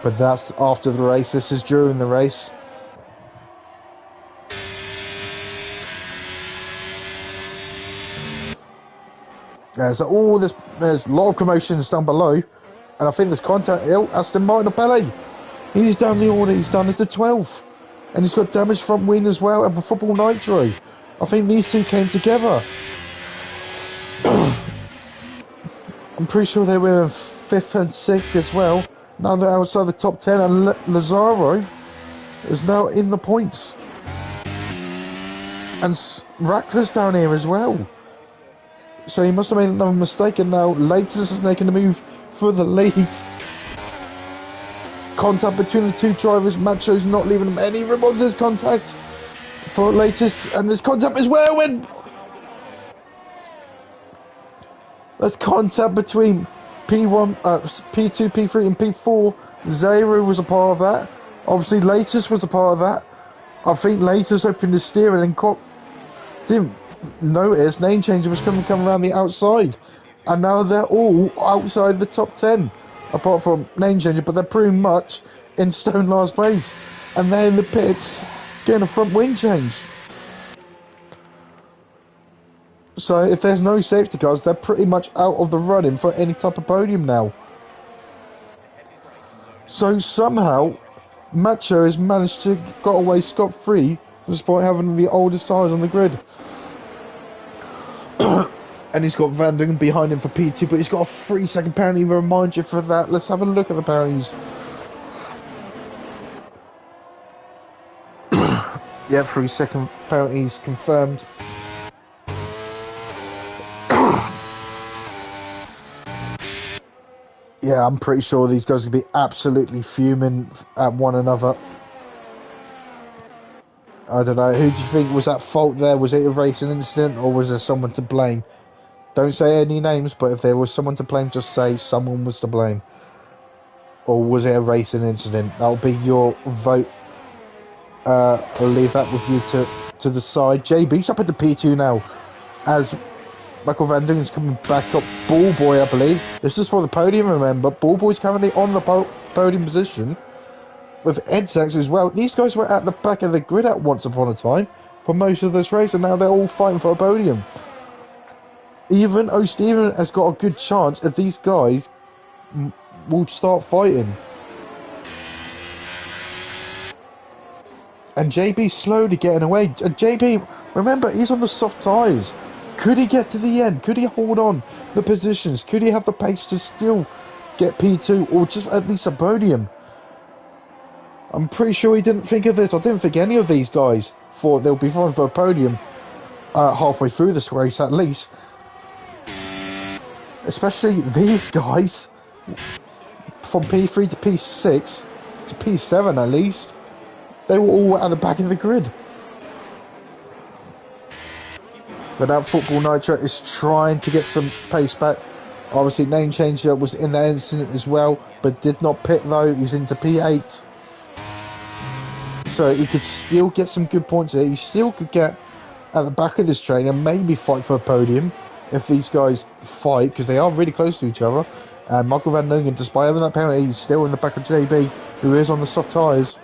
But that's after the race. This is during the race. There's a lot of commotions down below, and I think there's contact. Aston Martin of Pele. He's down the order. He's down into 12th, and he's got damaged front wing as well. And for Football Nitro, I think these two came together. I'm pretty sure they were in 5th and 6th as well. Now they're outside the top 10, and Lazaro is now in the points. And Rackler's down here as well. So he must have made another mistake, and now Latest is making a move for the lead. Contact between the two drivers. Macho's not leaving them any room on this contact for Latest, and there's contact as well. And there's contact between P1, P2, P3 and P4. Zero was a part of that. Obviously Latest was a part of that. I think Latest opened the steering and didn't notice name changer was going to come around the outside. And now they're all outside the top 10. Apart from name changer, but they're pretty much in stone last place. And they're in the pits getting a front wing change. So if there's no safety cars, they're pretty much out of the running for any type of podium now. So somehow, Macho has managed to got away scot-free despite having the oldest tyres on the grid. And he's got Van Dingen behind him for P2, but he's got a 3-second penalty. Remind you for that. Let's have a look at the penalties. Yeah, 3-second penalties confirmed. Yeah, I'm pretty sure these guys are going to be absolutely fuming at one another. I don't know. Who do you think was at fault there? Was it a racing incident, or was there someone to blame? Don't say any names, but if there was someone to blame, just say someone was to blame. Or was it a racing incident? That'll be your vote. I'll leave that with you to decide. JB's up into P2 now, as Michael Van Dingen's coming back up. Ballboy, I believe. This is for the podium, remember. Ballboy's currently on the podium position with Edzak as well. These guys were at the back of the grid at once upon a time for most of this race, and now they're all fighting for a podium. Even O'Steven has got a good chance if these guys will start fighting. And JB's slowly getting away. And JB, remember, he's on the soft tyres. Could he get to the end? Could he hold on the positions? Could he have the pace to still get P2 or just at least a podium? I'm pretty sure he didn't think of this. I didn't think any of these guys thought they'll be fine for a podium halfway through this race at least. Especially these guys from P3 to P6 to P7 at least. They were all at the back of the grid. But that Football Nitro is trying to get some pace back. Obviously, Name Changer was in that incident as well, but did not pit though. He's into P8. So he could still get some good points there. He still could get at the back of this train and maybe fight for a podium if these guys fight, because they are really close to each other. And Michael Van Lungen, despite having that penalty, he's still in the back of JB, who is on the soft tyres.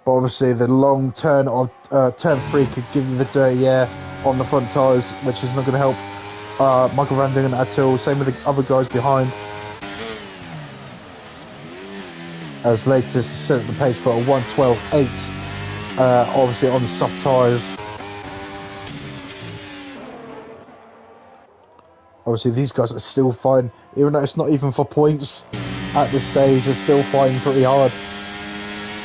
But obviously the long turn of turn 3 could give you the dirty air on the front tyres, which is not going to help Michael Van Dingen at all. Same with the other guys behind. As latest set the pace for a 1:12.8, obviously on the soft tyres. Obviously these guys are still fighting, even though it's not even for points at this stage, they're still fighting pretty hard.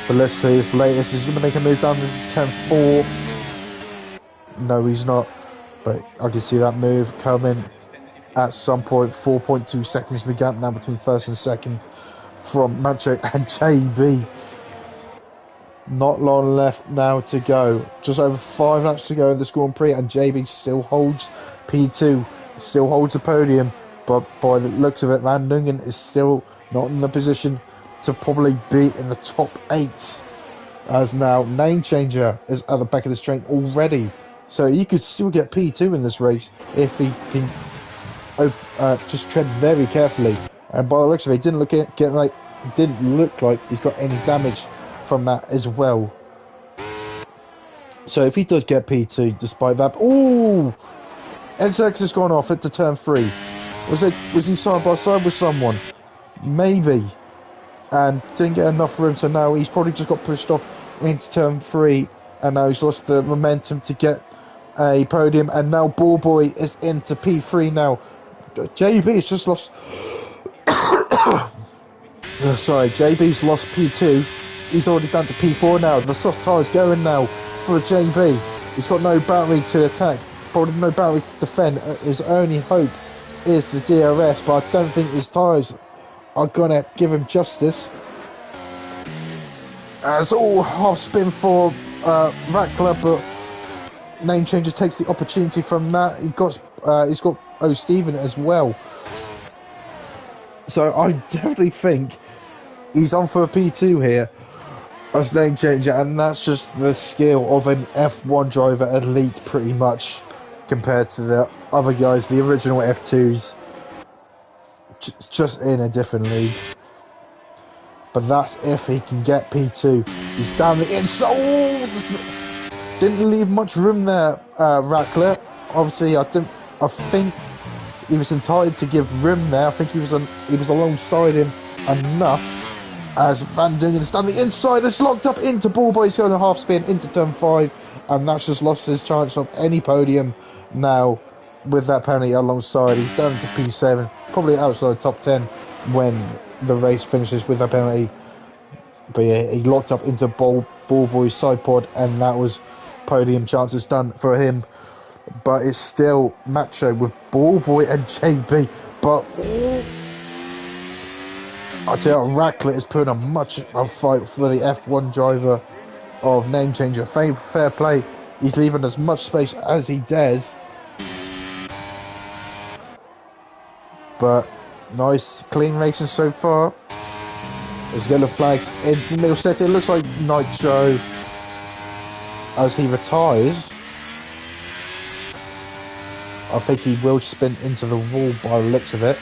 But let's see, his latest, he's going to make a move down to turn 4. No, he's not. But I can see that move coming at some point. 4.2 seconds the gap now between first and second from Macho and JB. Not long left now to go. Just over 5 laps to go in the Grand Prix, and JB still holds P2, still holds the podium. But by the looks of it, Van Dingen is still not in the position to probably be in the top 8. As now Name Changer is at the back of this train already. So he could still get P2 in this race if he can just tread very carefully. And by the looks of it, didn't look like he's got any damage from that as well. So if he does get P2, despite that, ooh, NSX has gone off into turn 3. Was he side by side with someone? Maybe, and didn't get enough room. So now he's probably just got pushed off into turn 3, and now he's lost the momentum to get a podium. And now Ball Boy is into P3 now. JB has just lost. Sorry, JB's lost P2. He's already down to P4 now. The soft tyre's going now for JB. He's got no battery to attack, probably no battery to defend. His only hope is the DRS, but I don't think his tyres are going to give him justice. It's all half spin for Rattler, but Name Changer takes the opportunity from that. He's got O'Steven as well. So I definitely think he's on for a P2 here as Name Changer, and that's just the skill of an F1 driver elite pretty much compared to the other guys, the original F2s, just in a different league. But that's if he can get P2. He's down the inside. Didn't leave much room there, Rattler. Obviously, I think he was entitled to give room there. I think he was alongside him enough. As Van Dingen is down the inside, it's locked up into Ball Boy. He's going a half spin into turn 5, and that's just lost his chance of any podium now with that penalty alongside. He's down to P7, probably outside the top 10 when the race finishes with that penalty. But yeah, he locked up into Ball Boy's side pod, and that was podium chances done for him. But it's still Macho with Ball Boy and JB. But I tell you, Rattler is putting a much of a fight for the F1 driver of Name Changer. Fair play. He's leaving as much space as he dares. But nice, clean racing so far. There's yellow flags in the middle set. It looks like Nitro as he retires. I think he will spin into the wall by the looks of it.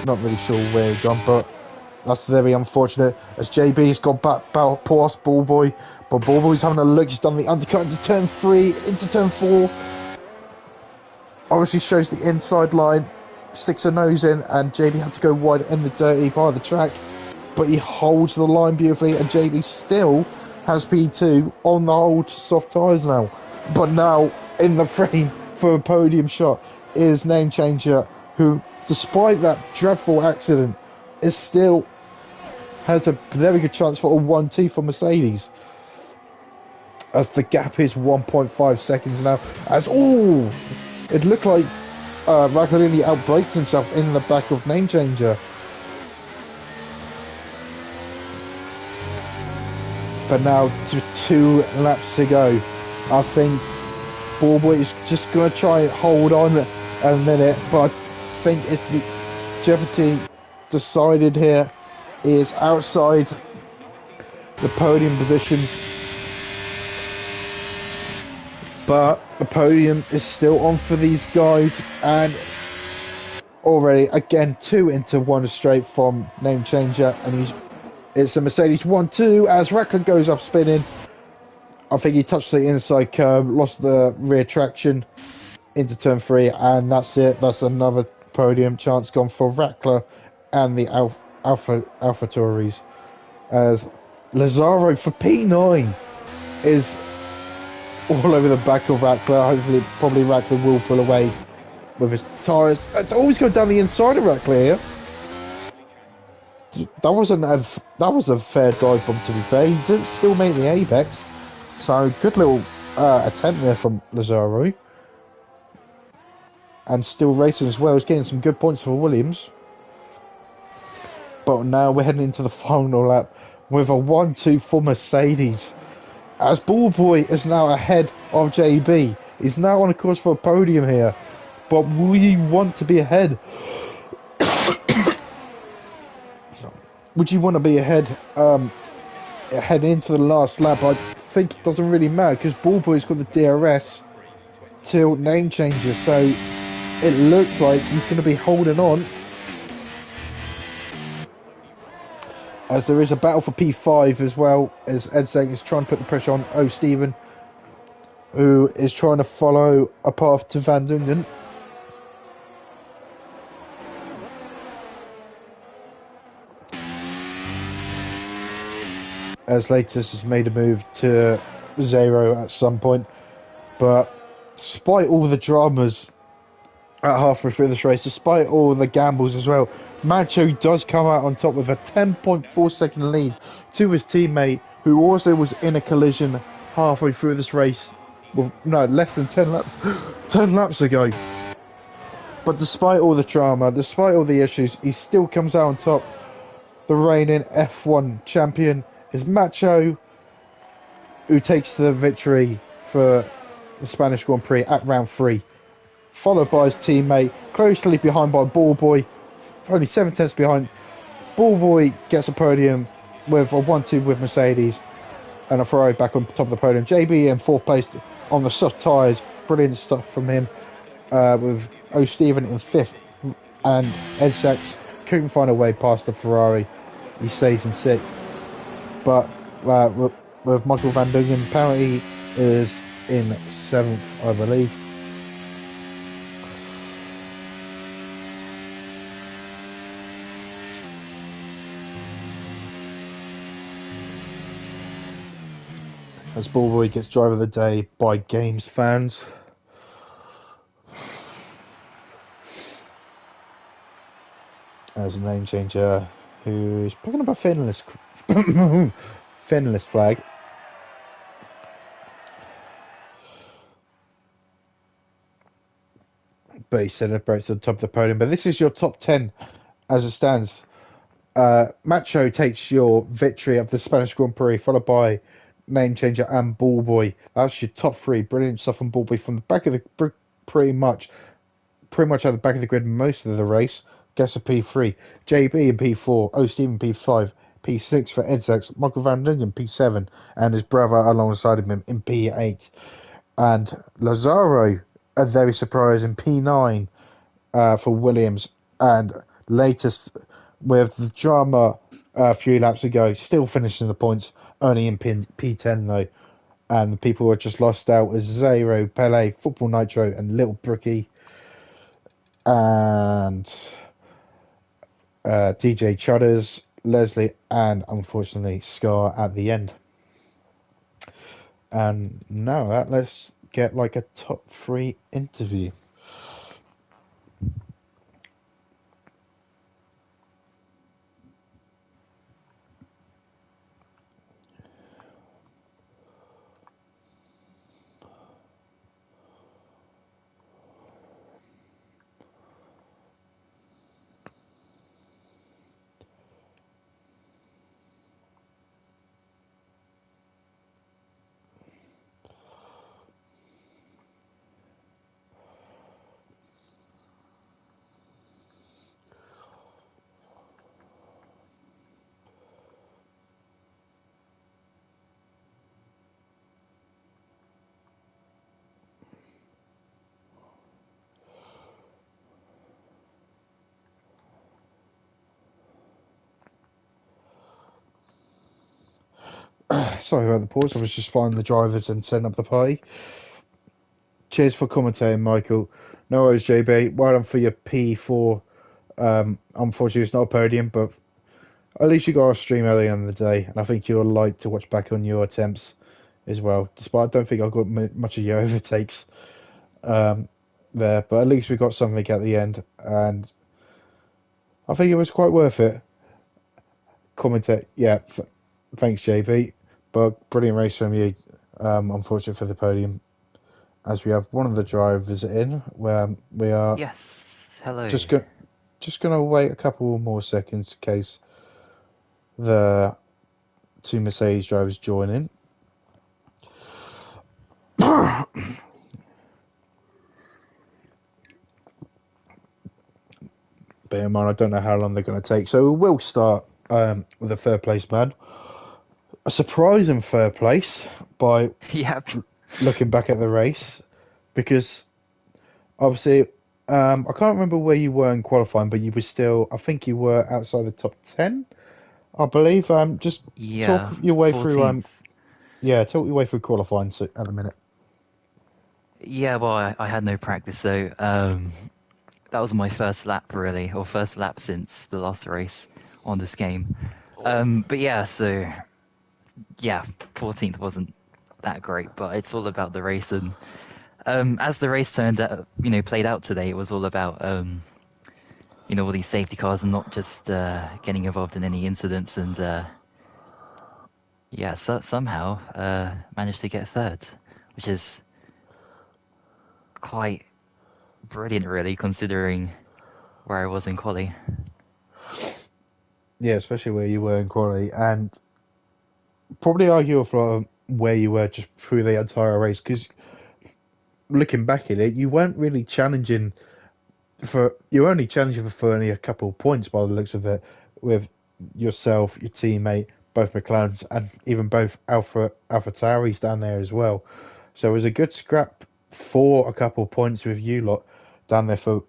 Not really sure where he's gone, but that's very unfortunate as JB's got back past Ball Boy, but Ball Boy's having a look. He's done the undercut into turn 3, into turn 4. Obviously shows the inside line, sticks a nose in, and JB had to go wide in the dirty part of the track, but he holds the line beautifully, and JB still has P2 on the old soft tyres now. But now in the frame for a podium shot is Name Changer, who, despite that dreadful accident, is still has a very good chance for a 1-2 for Mercedes. As the gap is 1.5 seconds now. As it looked like Raikkonen outbraked himself in the back of Name Changer. But now to 2 laps to go. I think Ballboy is just going to try and hold on a minute, but I think it's the jeopardy decided here is outside the podium positions. But the podium is still on for these guys, and already again 2 into 1 straight from Name Changer, and it's a Mercedes 1-2 as Rackler goes up spinning. I think he touched the inside curb, lost the rear traction into turn 3, and that's it. That's another podium chance gone for Rackler and the Alpha Tories, as Lazaro for P9 is all over the back of Rackler. Hopefully, probably Rackler will pull away with his tyres. It's always going down the inside of Rackler here. That was a fair dive bomb, to be fair. He did still make the apex, so good little attempt there from Lazaro, and still racing as well. He's getting some good points for Williams. But now we're heading into the final lap with a 1-2 for Mercedes, as Ballboy is now ahead of JB. He's now on a course for a podium here, but we want to be ahead. Would you want to be ahead heading into the last lap? I think it doesn't really matter, because Ballboy's got the DRS till Name Changer, so it looks like he's going to be holding on, as there is a battle for P5 as well, as Edzek is trying to put the pressure on O'Stephen, who is trying to follow a path to Van Dungen. As Latus has made a move to 0 at some point, but despite all the dramas at halfway through this race, despite all the gambles as well, Macho does come out on top with a 10.4 second lead to his teammate, who also was in a collision halfway through this race, with less than 10 laps ago. But despite all the drama, despite all the issues, he still comes out on top. The reigning F1 champion is Macho, who takes the victory for the Spanish Grand Prix at round 3, followed by his teammate, closely behind by Ballboy, only 7 tenths behind. Ballboy gets a podium with a 1-2 with Mercedes, and a Ferrari back on top of the podium. JB in 4th place on the soft tyres, brilliant stuff from him, with O'Stephen in 5th, and Ed Sachs couldn't find a way past the Ferrari. He stays in 6th. But with Michael Van Dungen, apparently is in 7th, I believe. As Ballboy gets driver of the day by Games fans. As a Name Changer who's picking up a finless flag. But he celebrates on top of the podium. But this is your top 10 as it stands. Macho takes your victory of the Spanish Grand Prix, followed by Name Changer and Ballboy. That's your top 3. Brilliant stuff from Ballboy from the back of the pretty much at the back of the grid most of the race. Gets a P3. JB in P4. O'Stephen P5. P6 for Edzex. Michael Van Dungen P7. And his brother alongside of him in P8. And Lazaro, a very surprising P9 for Williams. And latest with the drama a few laps ago, still finishing the points, only in P10 though. And the people who are just lost out is Zero, Pele, Football Nitro, and Little Brookie. And DJ Chudders, Leslie, and unfortunately Scar at the end. And now let's get like a top 3 interview. Sorry about the pause. I was just finding the drivers and setting up the party. Cheers for commentating, Michael. No worries, JB. Well done for your P4. Unfortunately, it's not a podium, but at least you got a stream early in the day, and I think you'll like to watch back on your attempts as well. Despite I don't think I got much of your overtakes there, but at least we got something at the end, and I think it was quite worth it. Commentate, yeah. Thanks, JB. But brilliant race from you. Unfortunate for the podium, as we have one of the drivers in, where we are Yes, hello. just go just gonna wait a couple more seconds in case the two Mercedes drivers join in. Bear in mind, I don't know how long they're going to take, so we will start with a third place man. A surprising third place by Yep. looking back at the race, because obviously I can't remember where you were in qualifying, but you were still, I think you were outside the top 10, I believe. Just talk Yeah, your way through 14th. talk your way through qualifying at the minute. Yeah, well, I had no practice, so that was my first lap, really, or first lap since the last race on this game. But yeah, so yeah, 14th wasn't that great, but it's all about the race. And as the race turned out, played out today, it was all about all these safety cars and not just getting involved in any incidents. And yeah, so somehow managed to get third, which is quite brilliant, really, considering where I was in quali. Yeah, especially where you were in quality, and probably argue for where you were just through the entire race, because looking back at it, you weren't really challenging you were only challenging for only a couple of points by the looks of it, with yourself, your teammate, both McLarens, and even both Alpha Tauris down there as well. So it was a good scrap for a couple of points with you lot down there for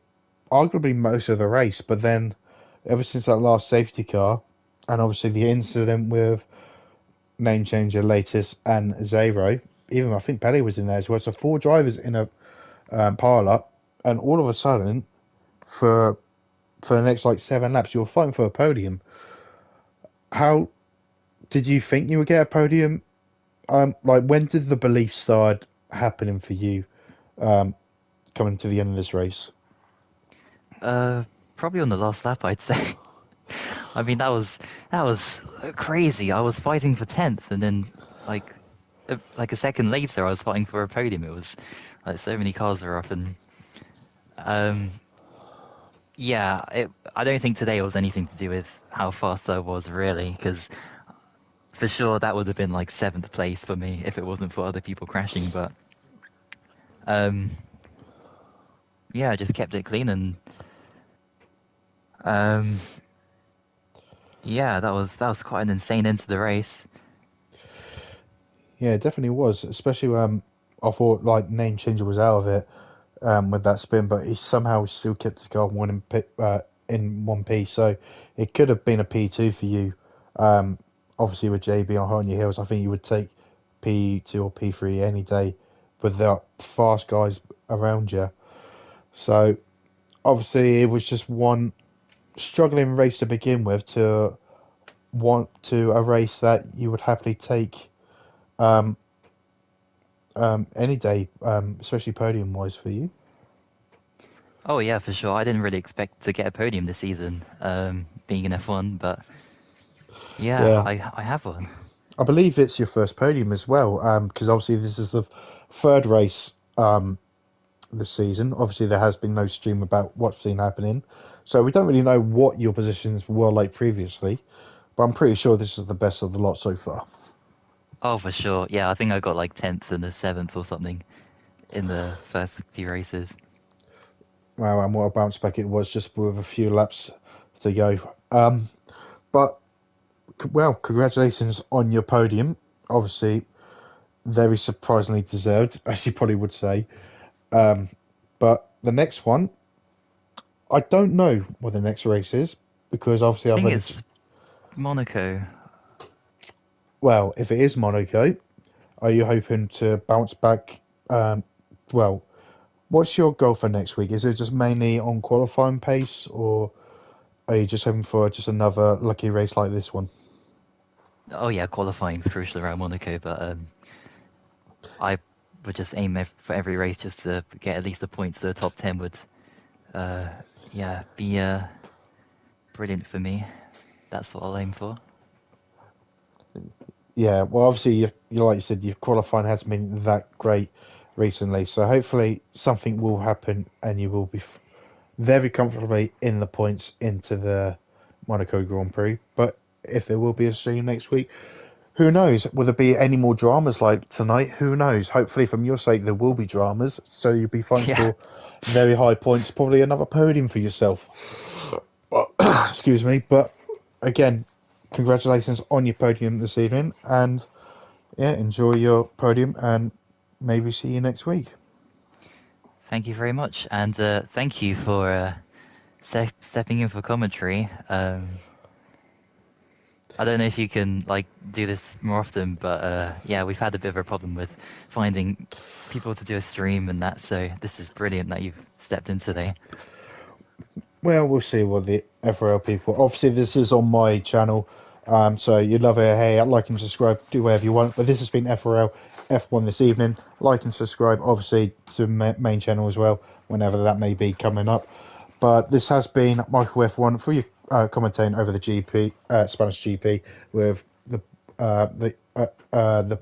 arguably most of the race. But then, ever since that last safety car, and obviously the incident with name changer latest and Zero, even I think Belly was in there as well. So four drivers in a pile up, and all of a sudden, for the next like 7 laps, you were fighting for a podium. How did you think you would get a podium? Like when did the belief start happening for you, um, coming to the end of this race? Uh, Probably on the last lap, I'd say. I mean, that was crazy. I was fighting for 10th, and then like like a second later, I was fighting for a podium. It was like so many cars were off, and um, yeah, I don't think today was anything to do with how fast I was really, because for sure that would have been like seventh place for me if it wasn't for other people crashing. But um, yeah, I just kept it clean, and um, yeah, that was quite an insane end to the race. Yeah, it definitely was. Especially I thought like name changer was out of it with that spin, but he somehow still kept his car in one piece. So it could have been a P2 for you. Um, Obviously with JB on your heels, I think you would take P2 or P3 any day with the fast guys around you. So obviously it was just one struggling race to begin with to want to a race that you would happily take um, any day, especially podium wise for you. Oh yeah, for sure. I didn't really expect to get a podium this season, being in F1, but yeah, Yeah, I have one. I believe it's your first podium as well, because obviously this is the third race this season. Obviously there has been no stream about what's been happening, so we don't really know what your positions were like previously, but I'm pretty sure this is the best of the lot so far. Oh, for sure. Yeah, I think I got like 10th and a 7th or something in the first few races. Wow, and what a bounce back it was just with a few laps to go. But well, congratulations on your podium. Obviously, very surprisingly deserved, as you probably would say. Um, but the next one, I don't know what the next race is, because obviously I I've think only it's Monaco. Well, if it is Monaco, are you hoping to bounce back? Um, well, what's your goal for next week? Is it just mainly on qualifying pace, or are you just hoping for just another lucky race like this one? Oh yeah, qualifying's crucial around Monaco, but I would just aim for every race just to get at least the points to the top 10 would, uh, yeah, be brilliant for me. That's what I'll aim for. Yeah, well, obviously, like you said, your qualifying hasn't been that great recently, so hopefully something will happen and you will be very comfortably in the points into the Monaco Grand Prix. But if there will be a stream next week, who knows? Will there be any more dramas like tonight? Who knows? Hopefully, from your sake, there will be dramas, so you'll be fighting Yeah, for very high points, probably another podium for yourself. Excuse me, but again, congratulations on your podium this evening, and yeah, enjoy your podium, and maybe see you next week. thank you very much, and thank you for stepping in for commentary. I don't know if you can like do this more often, but yeah, we've had a bit of a problem with finding people to do a stream and that, so this is brilliant that you've stepped in today. Well, we'll see what the FRL people. Obviously, this is on my channel, so you'd love it. Hey, like and subscribe, do whatever you want. But this has been FRL F1 this evening. Like and subscribe, obviously, to main channel as well, whenever that may be coming up. But this has been Michael F1 for you commentating over the GP, Spanish GP, with the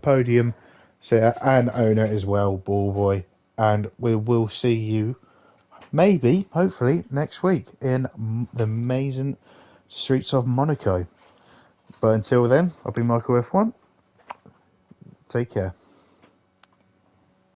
podium sitter and owner as well, Ball Boy. And we will see you maybe, hopefully, next week in the amazing streets of Monaco. But until then, I'll be Michael F1. Take care.